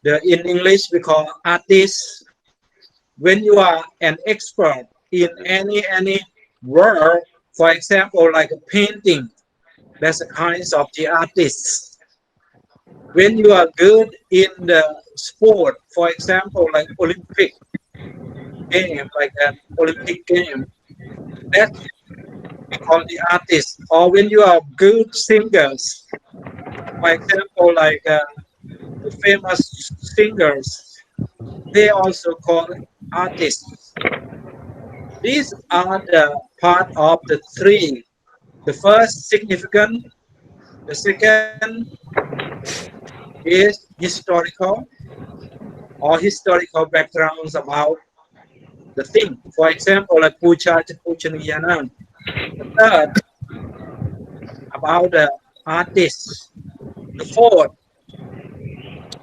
In English we call artist. When you are an expert in any work, for example, like a painting, that's a kind of the artist. When you are good in the sport, for example, like Olympic game, like an Olympic game, that's we call the artist. Or when you are good singers, for example, like the famous singers, they also call artists. These are the part of the 3. The first, significant. The second is historical or historical backgrounds about the thing. For example, like Pucha Puchaniyanam. The third, about the artist. The fourth,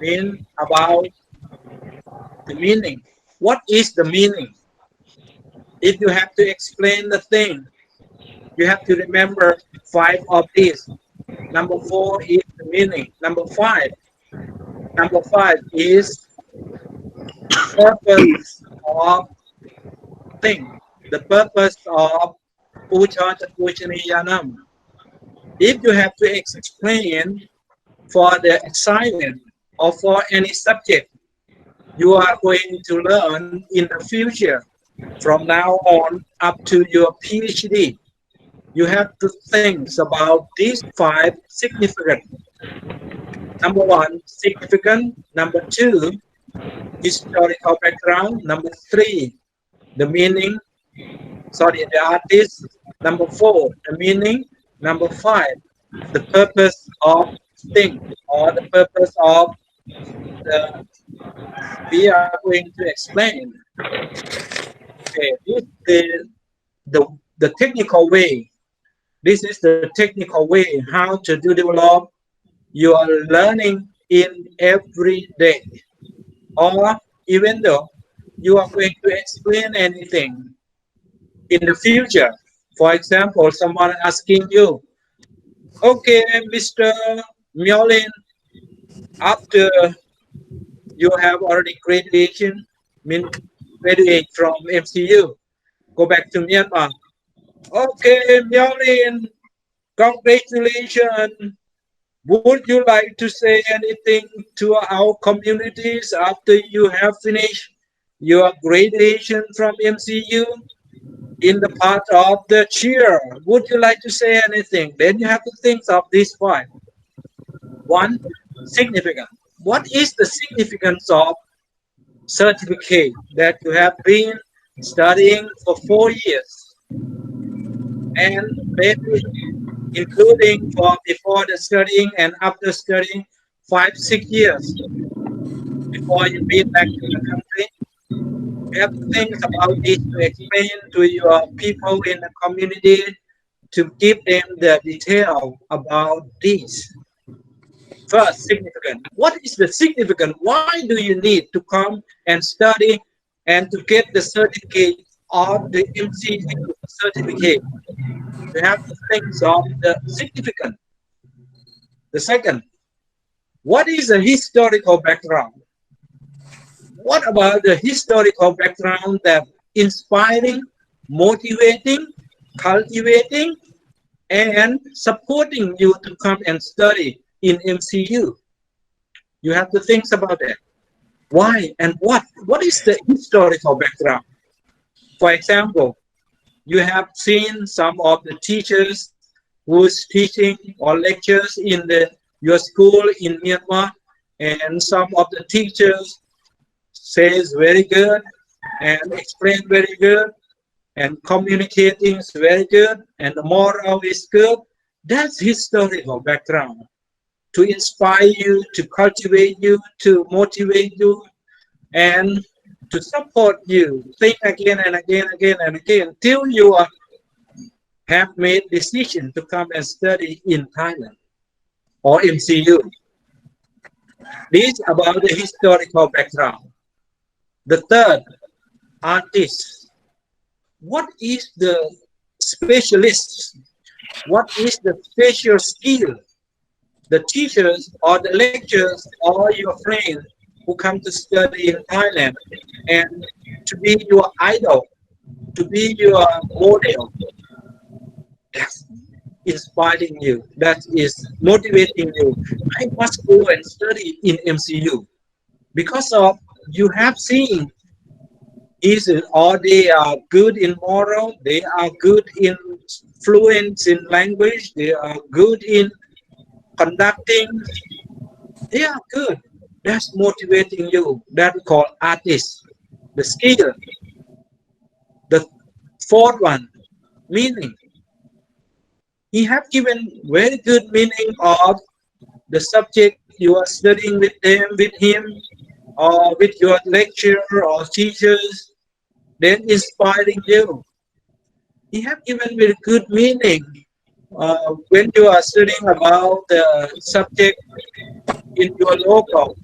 mean about the meaning. What is the meaning? If you have to explain the thing, you have to remember 5 of these. Number 4 is the meaning. Number 5 is purpose of thing. The purpose of Pucha Puchaniyanam. If you have to explain for the assignment or for any subject you are going to learn in the future, from now on up to your PhD, you have to think about these 5 significant. Number 1, significant. Number 2, historical background. Number 3, the meaning. Sorry, the artist. Number 4, the meaning. Number 5, the purpose of thing or the purpose of the we are going to explain. Okay, this is the technical way. This is the technical way how to develop your learning in every day. Or even though you are going to explain anything in the future. For example, someone asking you, okay, Mr. Myolin, after you have already graduate from MCU, go back to Myanmar. Okay, Myolin, congratulations. Would you like to say anything to our communities after you have finished your graduation from MCU? In the part of the cheer, would you like to say anything? Then you have to think of this point. 1, significant. What is the significance of certificate that you have been studying for 4 years? And maybe including for before the studying and after studying 5-6 years before you be back to the country. You have to think about this to explain to your people in the community to give them the detail about this. First, significant. What is the significance? Why do you need to come and study and to get the certificate of the MCU certificate? You have to think of the significance. The second, what is the historical background? What about the historical background that inspiring, motivating, cultivating, and supporting you to come and study in MCU? You have to think about that. Why and what? What is the historical background? For example, you have seen some of the teachers who's teaching or lectures in your school in Myanmar, and some of the teachers says very good and explain very good and communicating is very good and the moral is good. That's historical background to inspire you, to cultivate you, to motivate you, and to support you. Think again and again and again till you have made decision to come and study in Thailand or MCU. This about the historical background. The third, artist. What is the specialist? What is the special skill? The teachers or the lecturers or your friends who come to study in Thailand and to be your idol, to be your model. That's inspiring you. That is motivating you. I must go and study in MCU because of you have seen is or they are good in moral, they are good in fluent in language, they are good in conducting, they are good. That's motivating you. That's called artist. The skill. The fourth one, meaning. He have given very good meaning of the subject you are studying with them, with him, or with your lecturer or teachers, then inspiring you. He have given very good meaning when you are studying about the subject in your local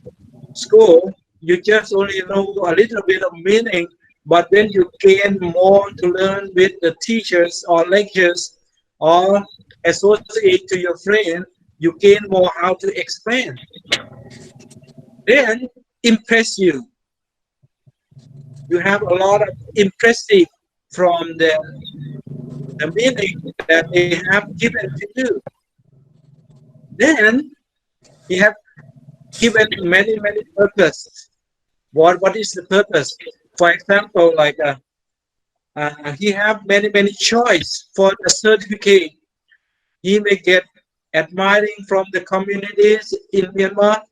school. You just only know a little bit of meaning, but when you gain more to learn with the teachers or lecturers or associate to your friend, you gain more how to explain. Then impress you. You have a lot of impressive from the meaning that they have given to you. Then you have given many purposes. What is the purpose? For example, like he have many choice for the certificate. He may get admiring from the communities in Myanmar,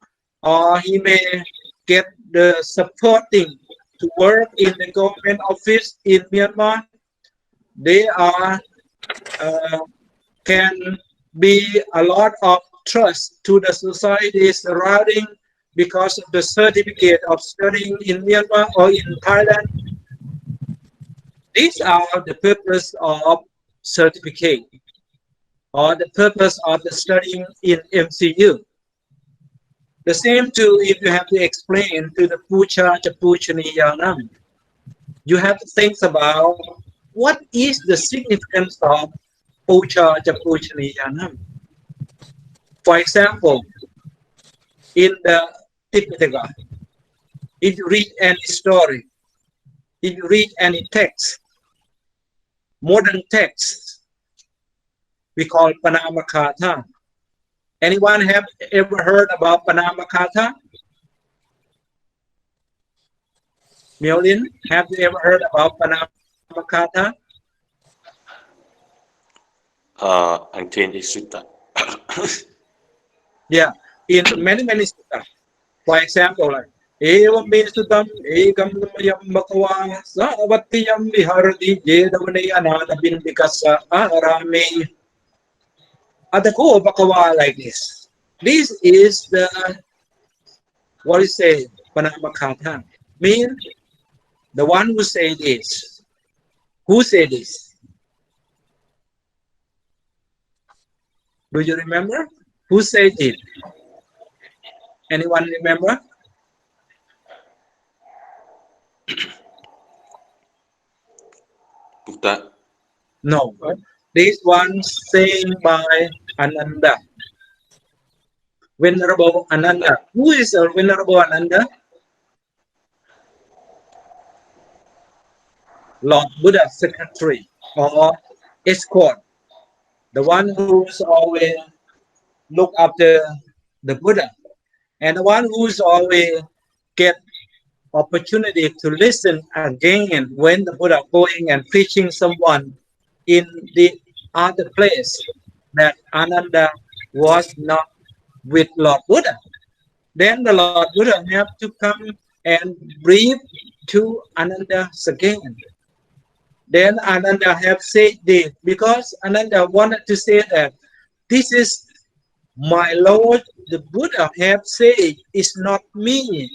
or he may get the supporting to work in the government office in Myanmar. They are can be a lot of trust to the society surrounding because of the certificate of studying in Myanmar or in Thailand. These are the purpose of certificate or the purpose of the studying in MCU. The same too if you have to explain to the Pucha Chapuchaniyanam. You have to think about what is the significance of Pucha Chapuchaniyanam. For example, in the Tipitaka, if you read any story, if you read any text, modern text, we call Panamakatha. Anyone have ever heard about Panamakatha? Myolin, have you ever heard about Panamakatha? I think it's Sutta. Yeah, in many sutta. For example, like Evam me sutam ekam namayam bhakava savatiyam viharati jedavane anada bindikasa arame. Adako bhakava like this. This is the what is say Panamakatha. Mean the one who say this. Who say this? Do you remember? Who said it? Anyone remember? Buddha. No. This one saying by Ananda. Venerable Ananda. Who is a Venerable Ananda? Lord Buddha secretary or escort. The one who's always look after the Buddha. And the one who's always get opportunity to listen again when the Buddha going and preaching someone in the other place that Ananda was not with Lord Buddha. Then the Lord Buddha have to come and brief to Ananda again. Then Ananda have said this because Ananda wanted to say that this is my Lord, the Buddha have said, it's not me.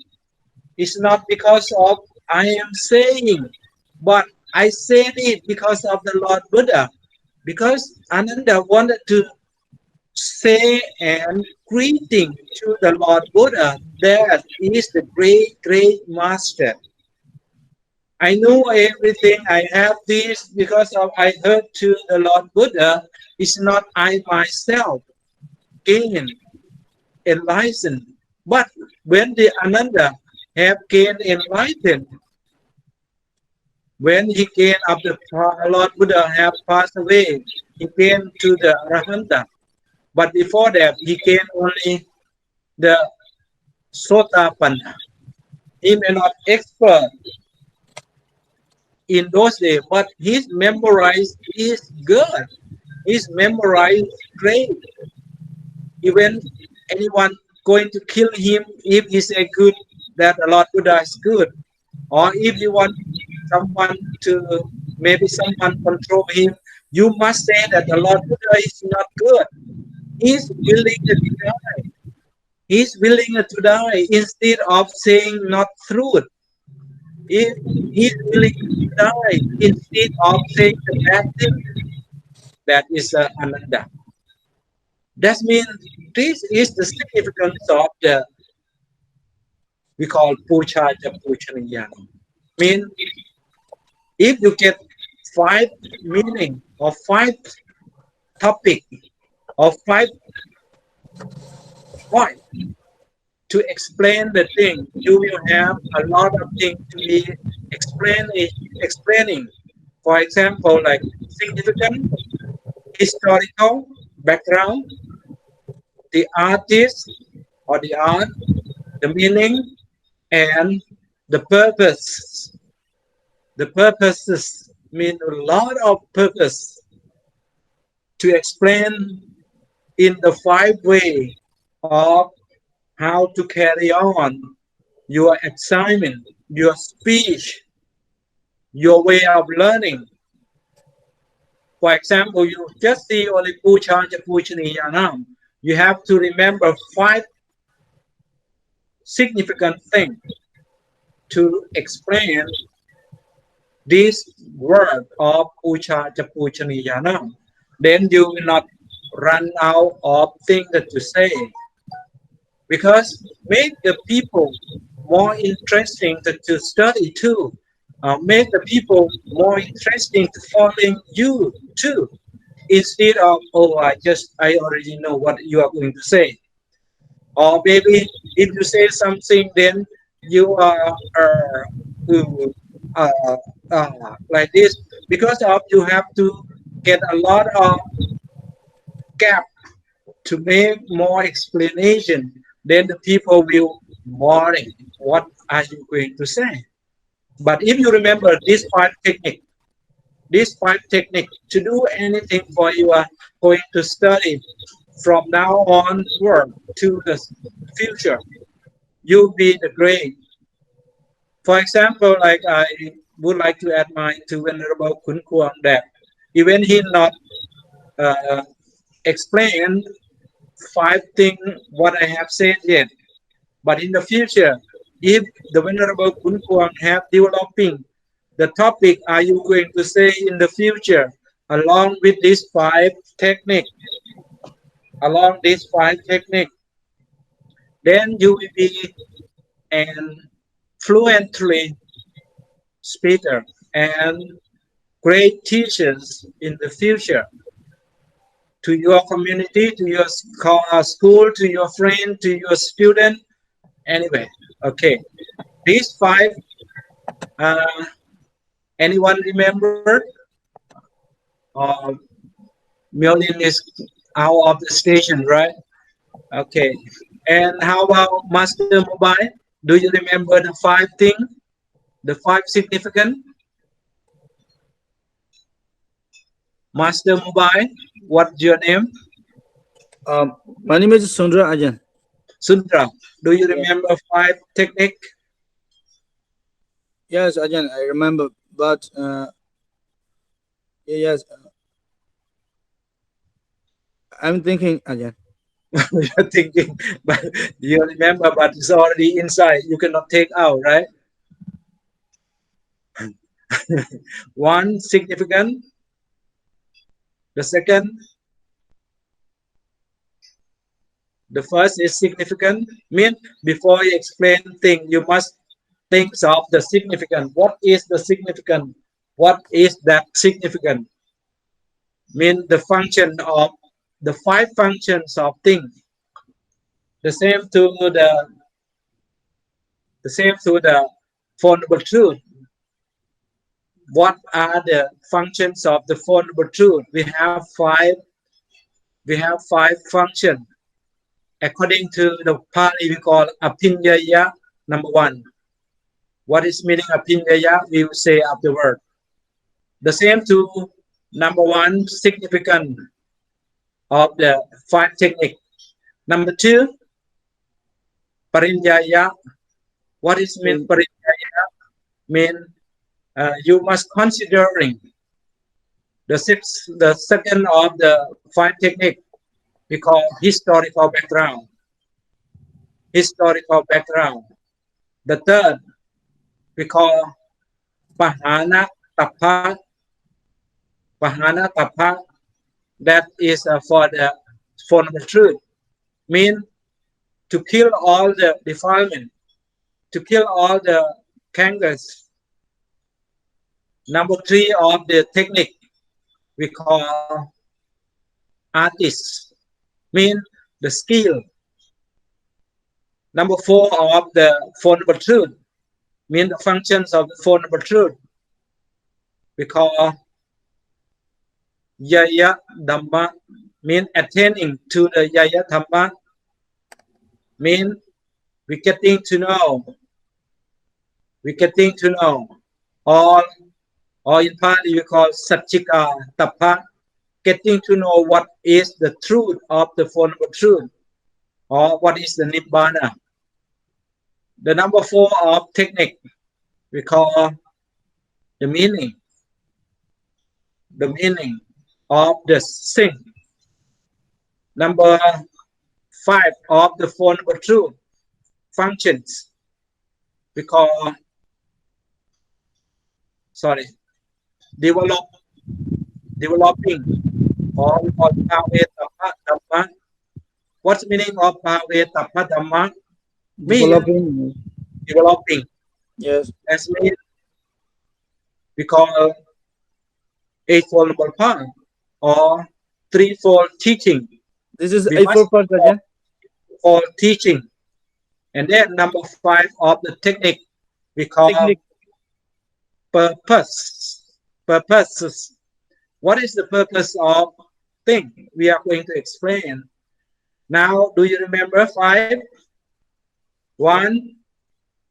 It's not because of I am saying, but I said it because of the Lord Buddha. Because Ananda wanted to say and greeting to the Lord Buddha that he is the great master. I know everything. I have this because of I heard to the Lord Buddha. It's not I myself gain enlightened. But when the Ananda have gained enlightened, when he came up the Lord Buddha have passed away, he came to the Arahanta. But before that, he came only the Sotapanna. He may not expert in those days, but his memorized is good. His memorized great. Even anyone going to kill him, if he say good, that the Lord Buddha is good. Or if you want someone to, maybe someone control him, you must say that the Lord Buddha is not good. He's willing to die. He's willing to die instead of saying not truth. If he's willing to die instead of saying the bad thing, that is Ananda. That means this is the significance of the we call Pucha Puchaniyanam. Mean if you get 5 meaning or 5 topic or 5 point to explain the thing, you will have a lot of things to be explaining. For example, like significant, historical background, the artist or the art, the meaning, and the purpose. The purposes mean a lot of purpose to explain in the 5 way of how to carry on your assignment, your speech, your way of learning. For example, you just see only Pucha Puchani Yanam. You have to remember 5 significant things to explain this word of Pucha Puchani Yanam. Then you will not run out of things to say. Because make the people more interesting to study too. Make the people more interesting to following you too. Instead of, oh, I already know what you are going to say. Or maybe if you say something, then you are like this. Because of you have to get a lot of gap to make more explanation, then the people will boring. What are you going to say? But if you remember these 5 techniques, to do anything for you are going to study from now onward to the future, you'll be the great. For example, like I would like to admire to Venerable Kun Kuang that even he not explain 5 things what I have said yet, but in the future, if the Venerable Kun Kuang have developing the topic are you going to say in the future along with these 5 techniques, then you will be an fluently speaker and great teachers in the future to your community, to your school, to your friend, to your student. Anyway, okay. These 5, anyone remember? Million is out of the station, right? Okay. And how about Master Mobile? Do you remember the 5 things? The 5 significant? Master Mobile, what's your name? My name is Sundra Ajan. Sundra, do you remember 5 technique? Yes, Ajan, I remember, but yes, I'm thinking, Ajan. You're thinking, but you remember, but it's already inside. You cannot take out, right? 1 significant. The second, the first is significant. Mean before you explain thing, you must think of the significant. What is the significant? What is that significant? Mean the function of the 5 functions of things. The same to the Four Noble Truth. What are the functions of the Four Noble Truth? We have 5 functions. According to the Pali, we call Apinyaya, number 1. What is meaning Apinyaya? We will say afterward. The same to number 1, significant of the 5 technique. Number 2, Parinyaya. What is mean Parinyaya? Mean you must considering the second of the 5 technique. We call historical background. The third we call Pahana Tapha. That is for the Four Noble Truth. Mean to kill all the defilement, to kill all the cankerous. Number 3 of the technique we call artist. Mean the skill. Number 4 of the Four Noble Truth. Mean the functions of the Four Noble Truth. We call Yaya Dhamma. Mean attaining to the Yaya Dhamma. Mean we getting to know all or in Pali we call Satchika Tappa, getting to know what is the truth of the Four Noble Truth, or what is the Nibbana. The number 4 of technique we call the meaning of the thing. Number 5 of the Four Noble Truth, functions we call developing, or we call Patthayavatta Dhamma. What's the meaning of Patthayavatta Dhamma? Developing. Yes. That's mean we call Eightfold Noble Path or threefold teaching. This is Eightfold Path again. For teaching. And then number 5 of the technique we call purposes. What is the purpose of thing? We are going to explain. Now, do you remember 5? 1,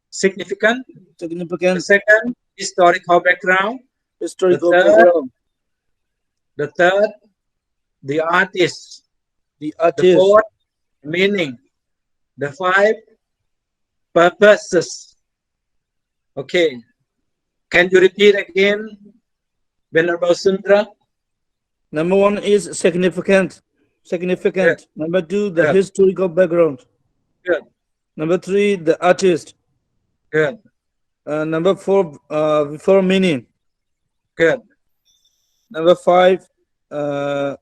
significant. The second, historical background. The third, the artist. The fourth, meaning. The 5, purposes. Okay. Can you repeat again, Venerable Sundra? Number 1 is significant. Good. Number 2, the historical background. Good. Number 3, the artist. Good. Number 4, for meaning. Good. Number 5, the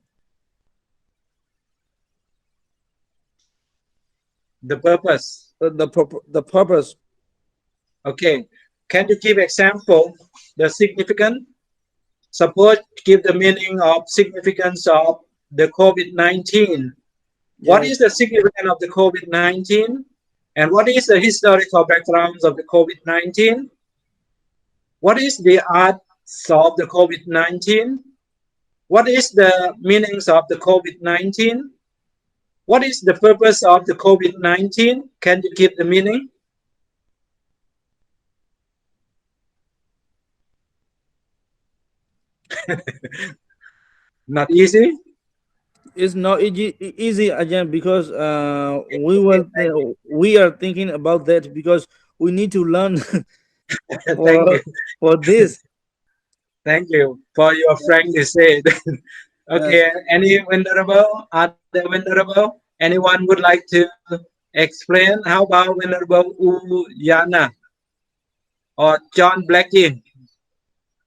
purpose. The purpose. Okay. Can you give example? The significant. Suppose give the meaning of significance of the COVID-19. What is the significance of the COVID-19? And what is the historical background of the COVID-19? What is the art of the COVID-19? What is the meanings of the COVID-19? What is the purpose of the COVID-19? Can you give the meaning? Not easy? It's not easy again, because we are thinking about that, because we need to learn for this. Thank you for your frankly said. Okay, Yes. any venerable? Other venerable? Anyone would like to explain? How about Venerable Uyana or John Blackie?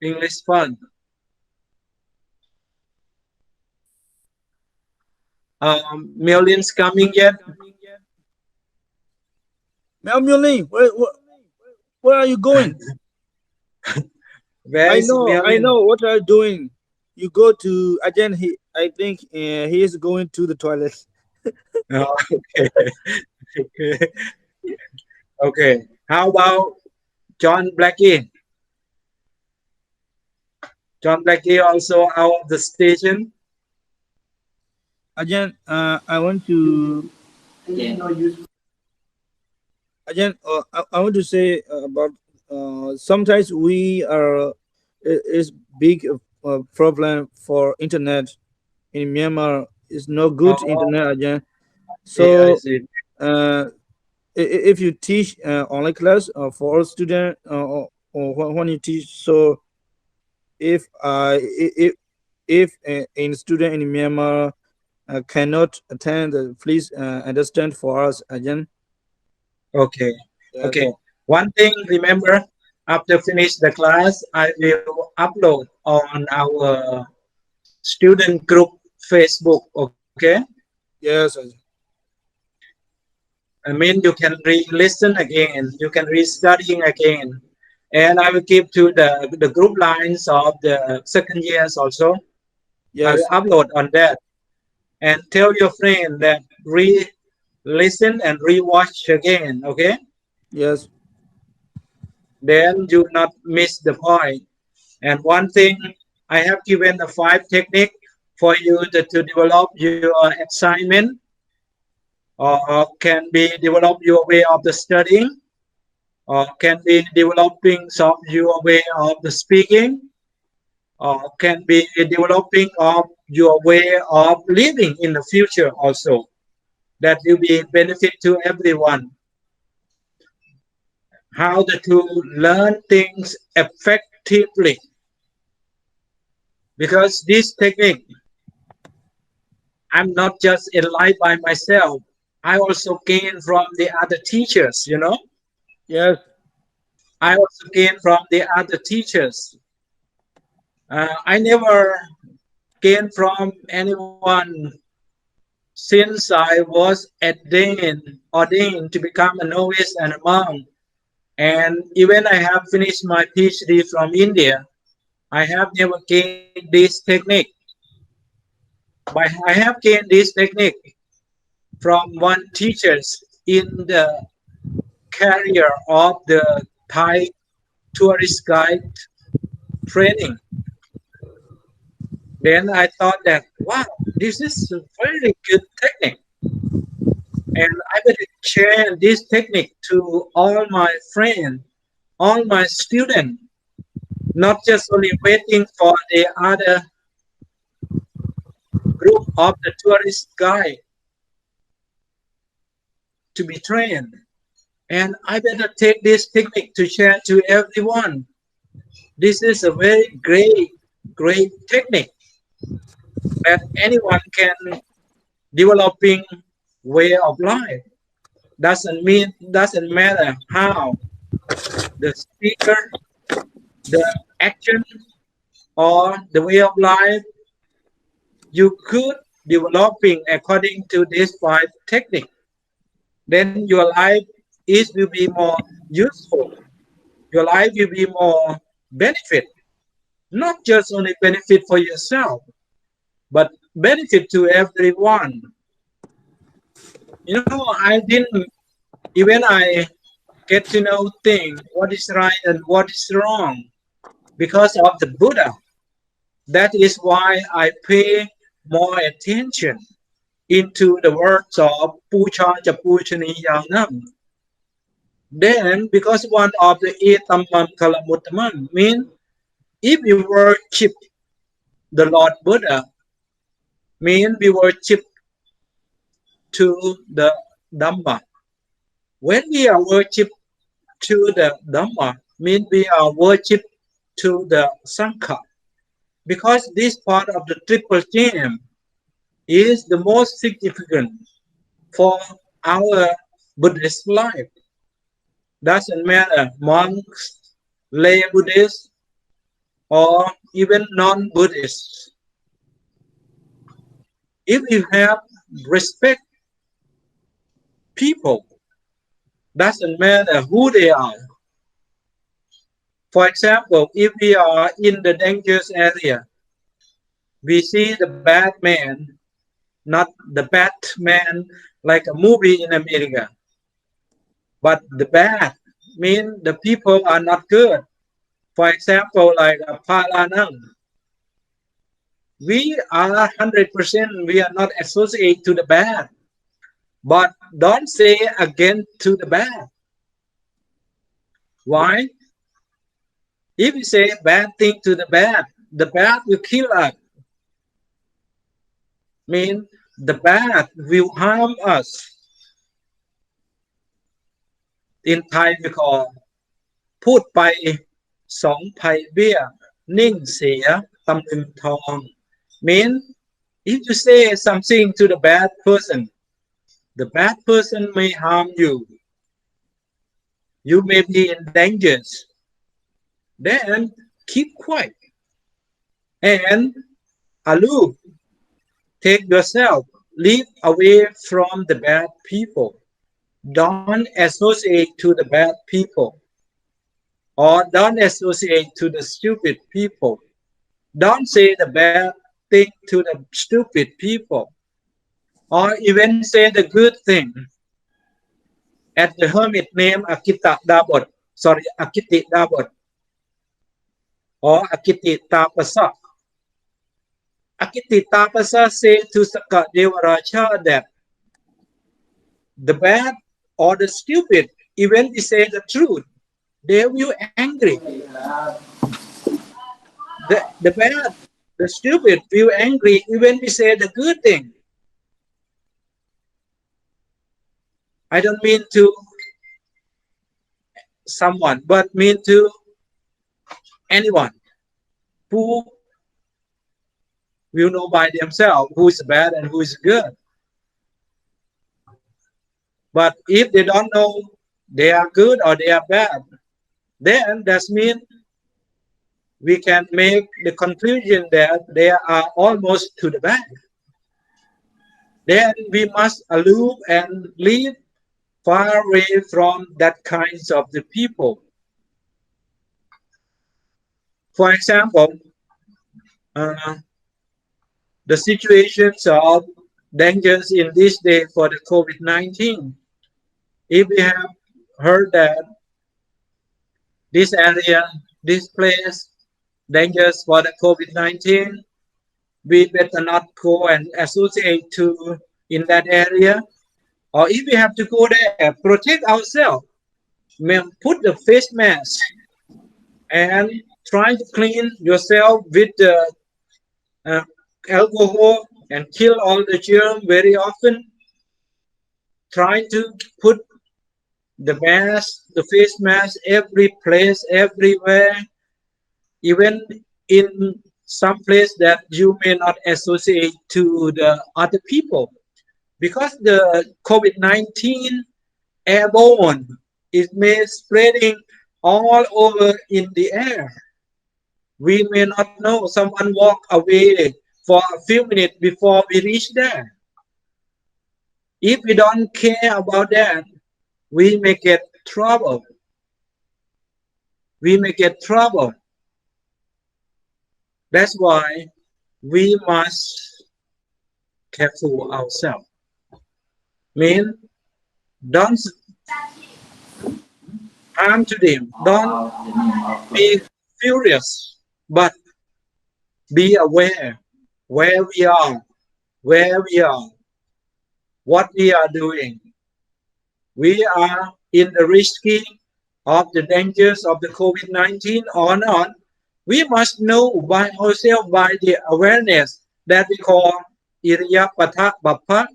English fund. Millions coming yet? Myolin, where are you going? Where I is Myolin? know what are you doing. You go to again. I think he is going to the toilet. Oh, okay. Okay. Okay. How about John Blackie? John Blackie also out of the station. Again, I want to. Again, I want to say about sometimes we are is big problem for internet in Myanmar. Is no good internet again. So I see. If you teach online class for all students or when you teach, so if a student in Myanmar cannot attend, please understand for us again. Okay. Okay. One thing, remember, after finish the class, I will upload on our student group Facebook. Okay. Yes. I mean, you can re-listen again. You can re-studying again. And I will give to the group lines of the second years also. Yes. I will upload on that. And tell your friend that re-listen and re-watch again. Okay. Yes. Then you not miss the point. And one thing, I have given the 5 technique for you to develop your assignment, or can be develop your way of the studying, or can be developing some your way of the speaking, or can be developing of your way of living in the future also. That will be benefit to everyone. How to learn things effectively. Because this technique, I'm not just enlightened by myself. I also gain from the other teachers, you know. Yes. I also gain from the other teachers. I never gain from anyone since I was ordained to become a novice and a monk. And even I have finished my PhD from India, I have never gained this technique. But I have gained this technique from one teacher in the career of the Thai tourist guide training. Then I thought that, wow, this is a very good technique. And I better share this technique to all my friends, all my students, not just only waiting for the other group of the tourist guide to be trained. And I better take this technique to share to everyone. This is a very great technique that anyone can developing way of life. Doesn't matter how the speaker, the action, or the way of life. You could developing according to this 5 technique. Then your life will be more useful. Your life will be more benefit. Not just only benefit for yourself, but benefit to everyone. You know, I get to know things, what is right and what is wrong, because of the Buddha. That is why I pay more attention into the words of Pucha Japuchaniyanam. Then, because one of the Etamam Kalamuttamam means if we worship the Lord Buddha, means we worship to the Dhamma. When we are worship to the Dhamma, means we are worship to the Sangha. Because this part of the triple gem is the most significant for our Buddhist life. Doesn't matter monks, lay Buddhists, or even non-Buddhists. If you have respect people, doesn't matter who they are. For example, if we are in the dangerous area, we see the bad man, not the bad man like a movie in America, but the bad mean the people are not good. For example, like a Palanang, we are 100%, we are not associated to the bad, but don't say again to the bad. Why? If we say bad thing to the bad will kill us. Mean the bad will harm us. In Thai we call พูดไปสองภัยเบี้ยนิ่งเสียตำลึงทอง mean if you say something to the bad person may harm you. You may be in danger. Then keep quiet and aloof. Take yourself, live away from the bad people. Don't associate to the bad people, or don't associate to the stupid people. Don't say the bad thing to the stupid people, or even say the good thing. At the hermit named Akita Dabot, Akiti Dabot, or Akiti Tapasa. Akiti Tapasa said to Sakka Devaraja that the bad or the stupid, even they say the truth, they will angry. The bad, the stupid feel angry even we say the good thing. I don't mean to someone, but mean to anyone who will know by themselves who is bad and who is good. But if they don't know they are good or they are bad, then that means we can make the conclusion that they are almost to the bad. Then we must aloof and live far away from that kinds of the people. For example, the situations of dangers in this day for the COVID-19. If we have heard that this area, this place, dangerous for the COVID-19, we better not go and associate to in that area. Or if we have to go there, protect ourselves. Put the face mask and try to clean yourself with the alcohol and kill all the germs very often. Try to put the mask, the face mask, every place, everywhere, even in some place that you may not associate to the other people. Because the COVID-19 airborne is made spreading all over in the air. We may not know, someone walk away for a few minutes before we reach there. If we don't care about that, we may get trouble. We may get trouble. That's why we must careful ourselves. Mean, don't harm to them. Don't be furious, but be aware where we are, what we are doing. We are in the risky of the dangers of the COVID-19 or not. We must know by ourselves, by the awareness that we call Iriyapata Bappa.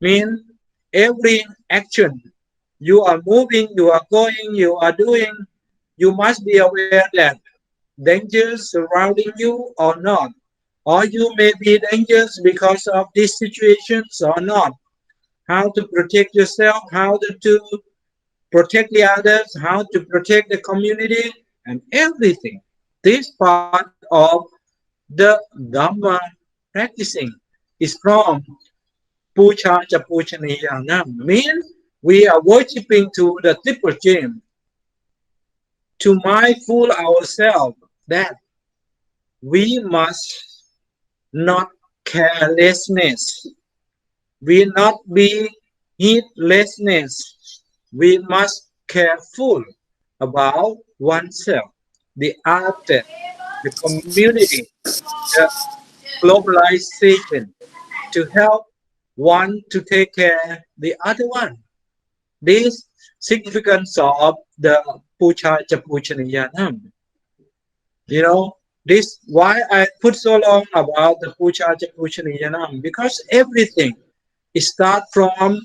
Mean every action you are moving, you are going, you are doing, you must be aware that dangers surrounding you or not, or you may be dangerous because of these situations or not. How to protect yourself, how to protect the others, how to protect the community, and everything. This part of the Dhamma practicing is from Puja Chapuchaniyanam, means we are worshipping to the triple gem, to mindful ourselves that we must not carelessness, we not be heedlessness, we must careful about oneself, the other, the community, the globalization, to help one to take care the other one. This significance of the Puja Chapuchaniyanam. You know, this why I put so long about the Puja Chapuchaniyanam, because everything start from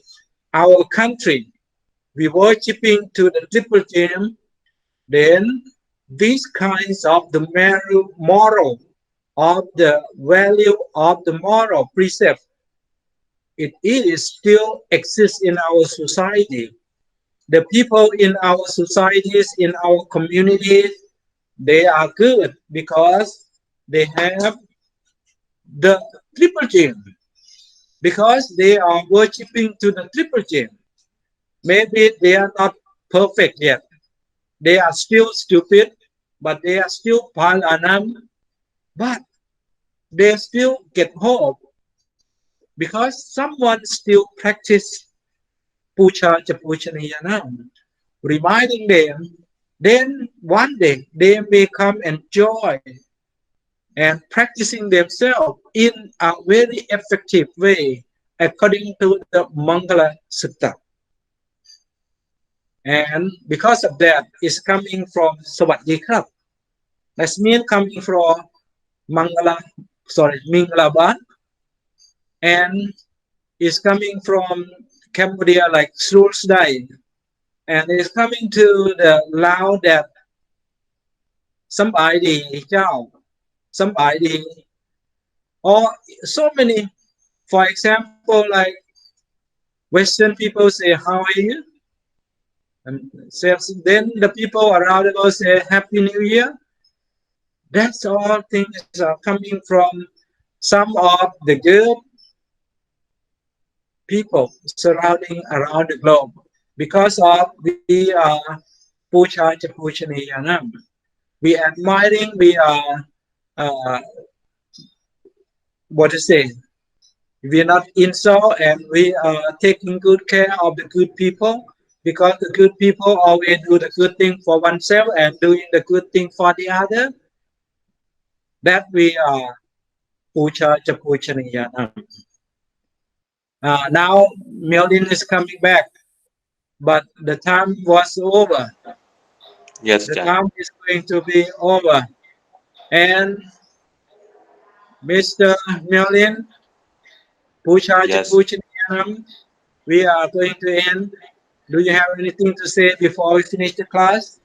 our country. We worshipping to the triple gem, then these kinds of the moral of the value of the moral precept, it is still exists in our society. The people in our societies, in our communities, they are good because they have the triple gem, because they are worshipping to the triple gem. Maybe they are not perfect yet. They are still stupid, but they are still palanam, but they still get hope because someone still practice Puja Chapuchaniyanam, reminding them, then one day they may come and join and practicing themselves in a very effective way according to the Mangala Sutta. And because of that, it's coming from Sawadee Krap. That's mean coming from Mingalabad, and is coming from Cambodia like Sulsdai, and is coming to the Lao that somebody, or so many. For example, like Western people say, "How are you?" And then the people around the world say, "Happy New Year." That's all things are coming from some of the good people surrounding around the globe, because of we are Pucha Chapuchaniyanam. We admiring, we are what to say, we are not insult, and we are taking good care of the good people, because the good people always do the good thing for oneself and doing the good thing for the other. That we are Pucha Chapuchaniyanam. Now Melvin is coming back, but the time was over. Yes, The Jan. time is going to be over. And Mr. Melvin, Pucha Yes. Chapuchaniyanam, we are going to end. Do you have anything to say before we finish the class?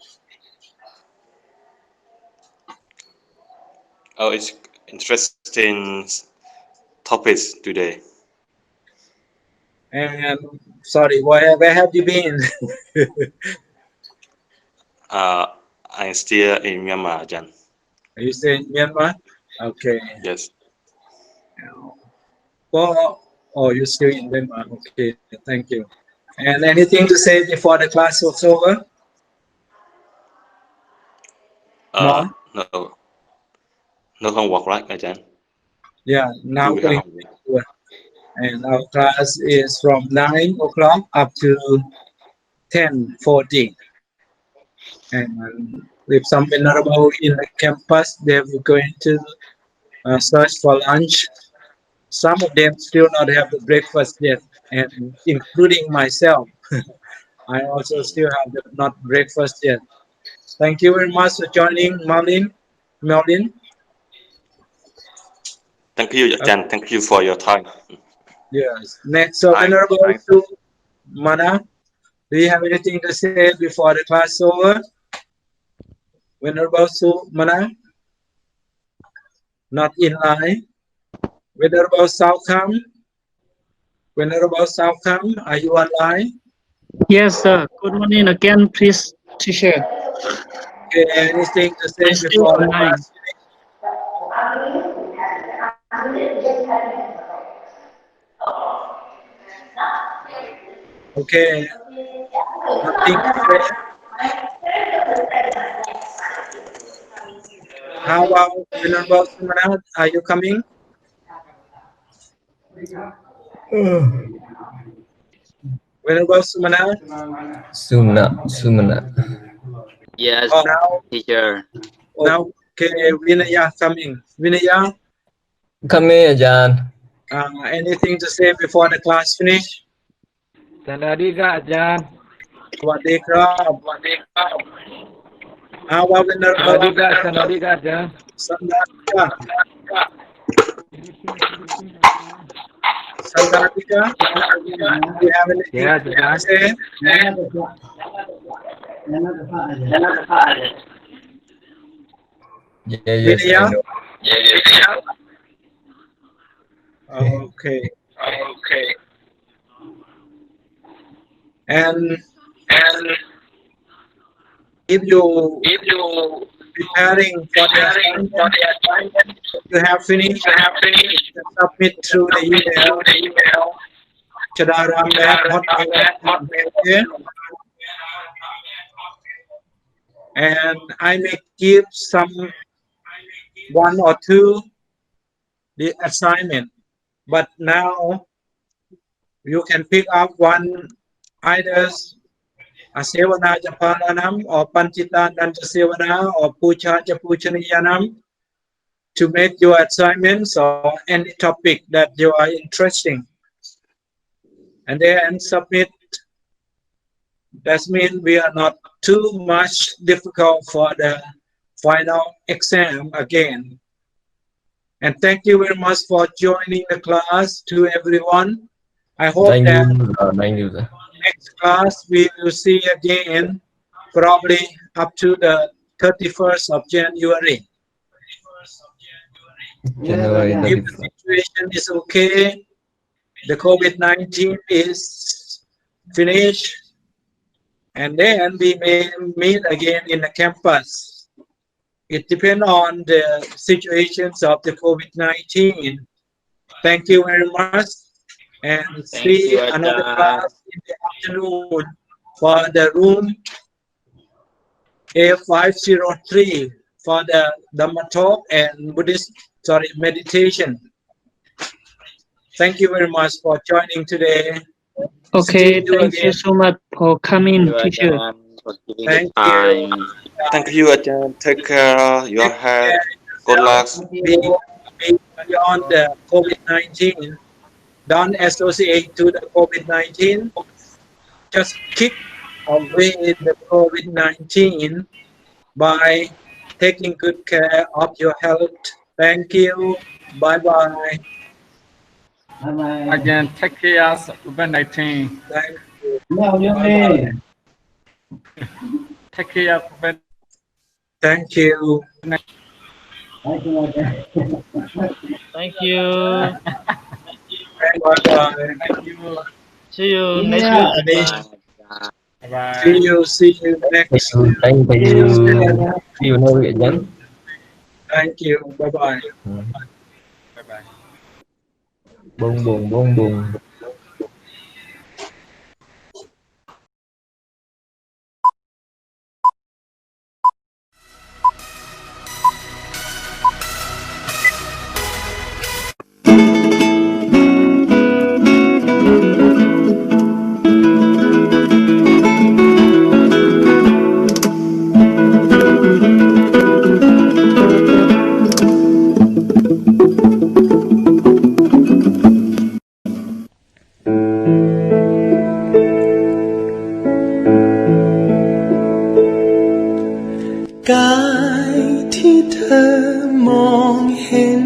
Oh, it's interesting topics today. And sorry, where have you been? I'm still in Myanmar, Jan. Are you saying Myanmar? Okay. Yes. Well, oh, you're still in Myanmar. Okay, thank you. And anything to say before the class was over? No? No. No homework, right, Jan? Yeah, now Do we have going homework? to, and our class is from 9 o'clock up to 10:40. And if some venerable in the campus, they were going to search for lunch. Some of them still not have the breakfast yet, and including myself. I also still have not breakfast yet. Thank you very much for joining, Melvin. Thank you, Jan. Thank you for your time. Yes. Next, Venerable Mana, do you have anything to say before the class is over? Venerable Mana? Not in line. Venerable Southam? Venerable Southam, are you online? Yes, sir. Good morning again, please, teacher. Okay, anything to say I'm still before the online. class? Okay, nothing to say. How about Venerable Sumana? Are you coming? Venerable Sumana? Sumana. Yes, Now, teacher. okay, Vinaya coming. Vinaya, Come here, Jan. anything to say before the class finish? Saladika, Jan. Swadikra. How about Venerable Saladika, Jan. Sandhika? Sandhika, do you have anything Yes, to Jan. say? Yes, I know. Okay. And if you preparing for the assignment, you have finished, submit through the email, chadaram@hotmail.com. And I may give one or two the assignment, but now you can pick up one, either Asevana Japananam or Panchita Danta Sevana or Pucha Chapuchaniyanam, to make your assignments or any topic that you are interested in, and then submit. That means we are not too much difficult final exam again. And thank you very much for joining the class to everyone. I hope Thank that you, thank you, sir. next class we will see again, probably up to the 31st of January. January If the 31st. situation is okay, the COVID-19 is finished, and then we may meet again in the campus. It depends on the situations of the COVID-19. Thank you very much, and see another class in the afternoon for the room A500 for the Dhamma talk and Buddhist meditation. Thank you very much for joining today. Okay, See you thank you again. so much for coming, teacher. Thank you. Thank you, Ajahn. Take care. Your health. Good luck. Be beyond the COVID-19. Don't associate to the COVID-19. Just kick away the COVID-19 by taking good care of your health. Thank you. Bye-bye. Again, take care of COVID-19. Thank you. Bye-bye. Take care of COVID-19. Thank you. Thank you. Bye-bye. Thank you. See you next week. Bye-bye. See you next. Thank you. See you next week again. Thank you. Bye-bye. Bye-bye. Bông bùng, bông bùng.กายที่เธอมองเห็น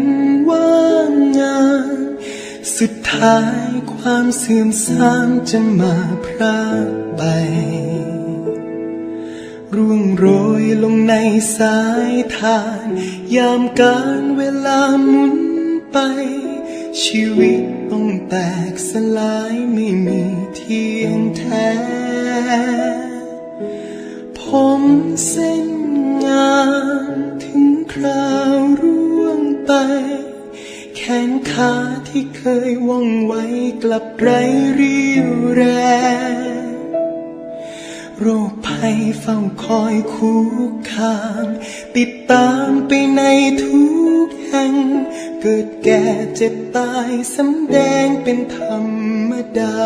ว่างามสุดท้ายความเสื่อมทรามจะมาพรากไปร่วงโรยลงในสายทานยามการเวลาหมุนไปชีวิตต้องแตกสลายไม่มีเที่ยงแท้ผมเส้นงามถึงคราวร่วงไปแขนขาที่เคยว่องไวกลับไร้เรี่ยวแรงโรคภัยเฝ้าคอยคุกคามติดตามไปในทุกแห่งเกิดแก่เจ็บตายสำแดงเป็นธรรมดา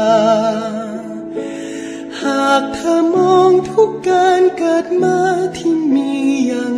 หากเธอมองทุกการเกิดมาที่มีอย่าง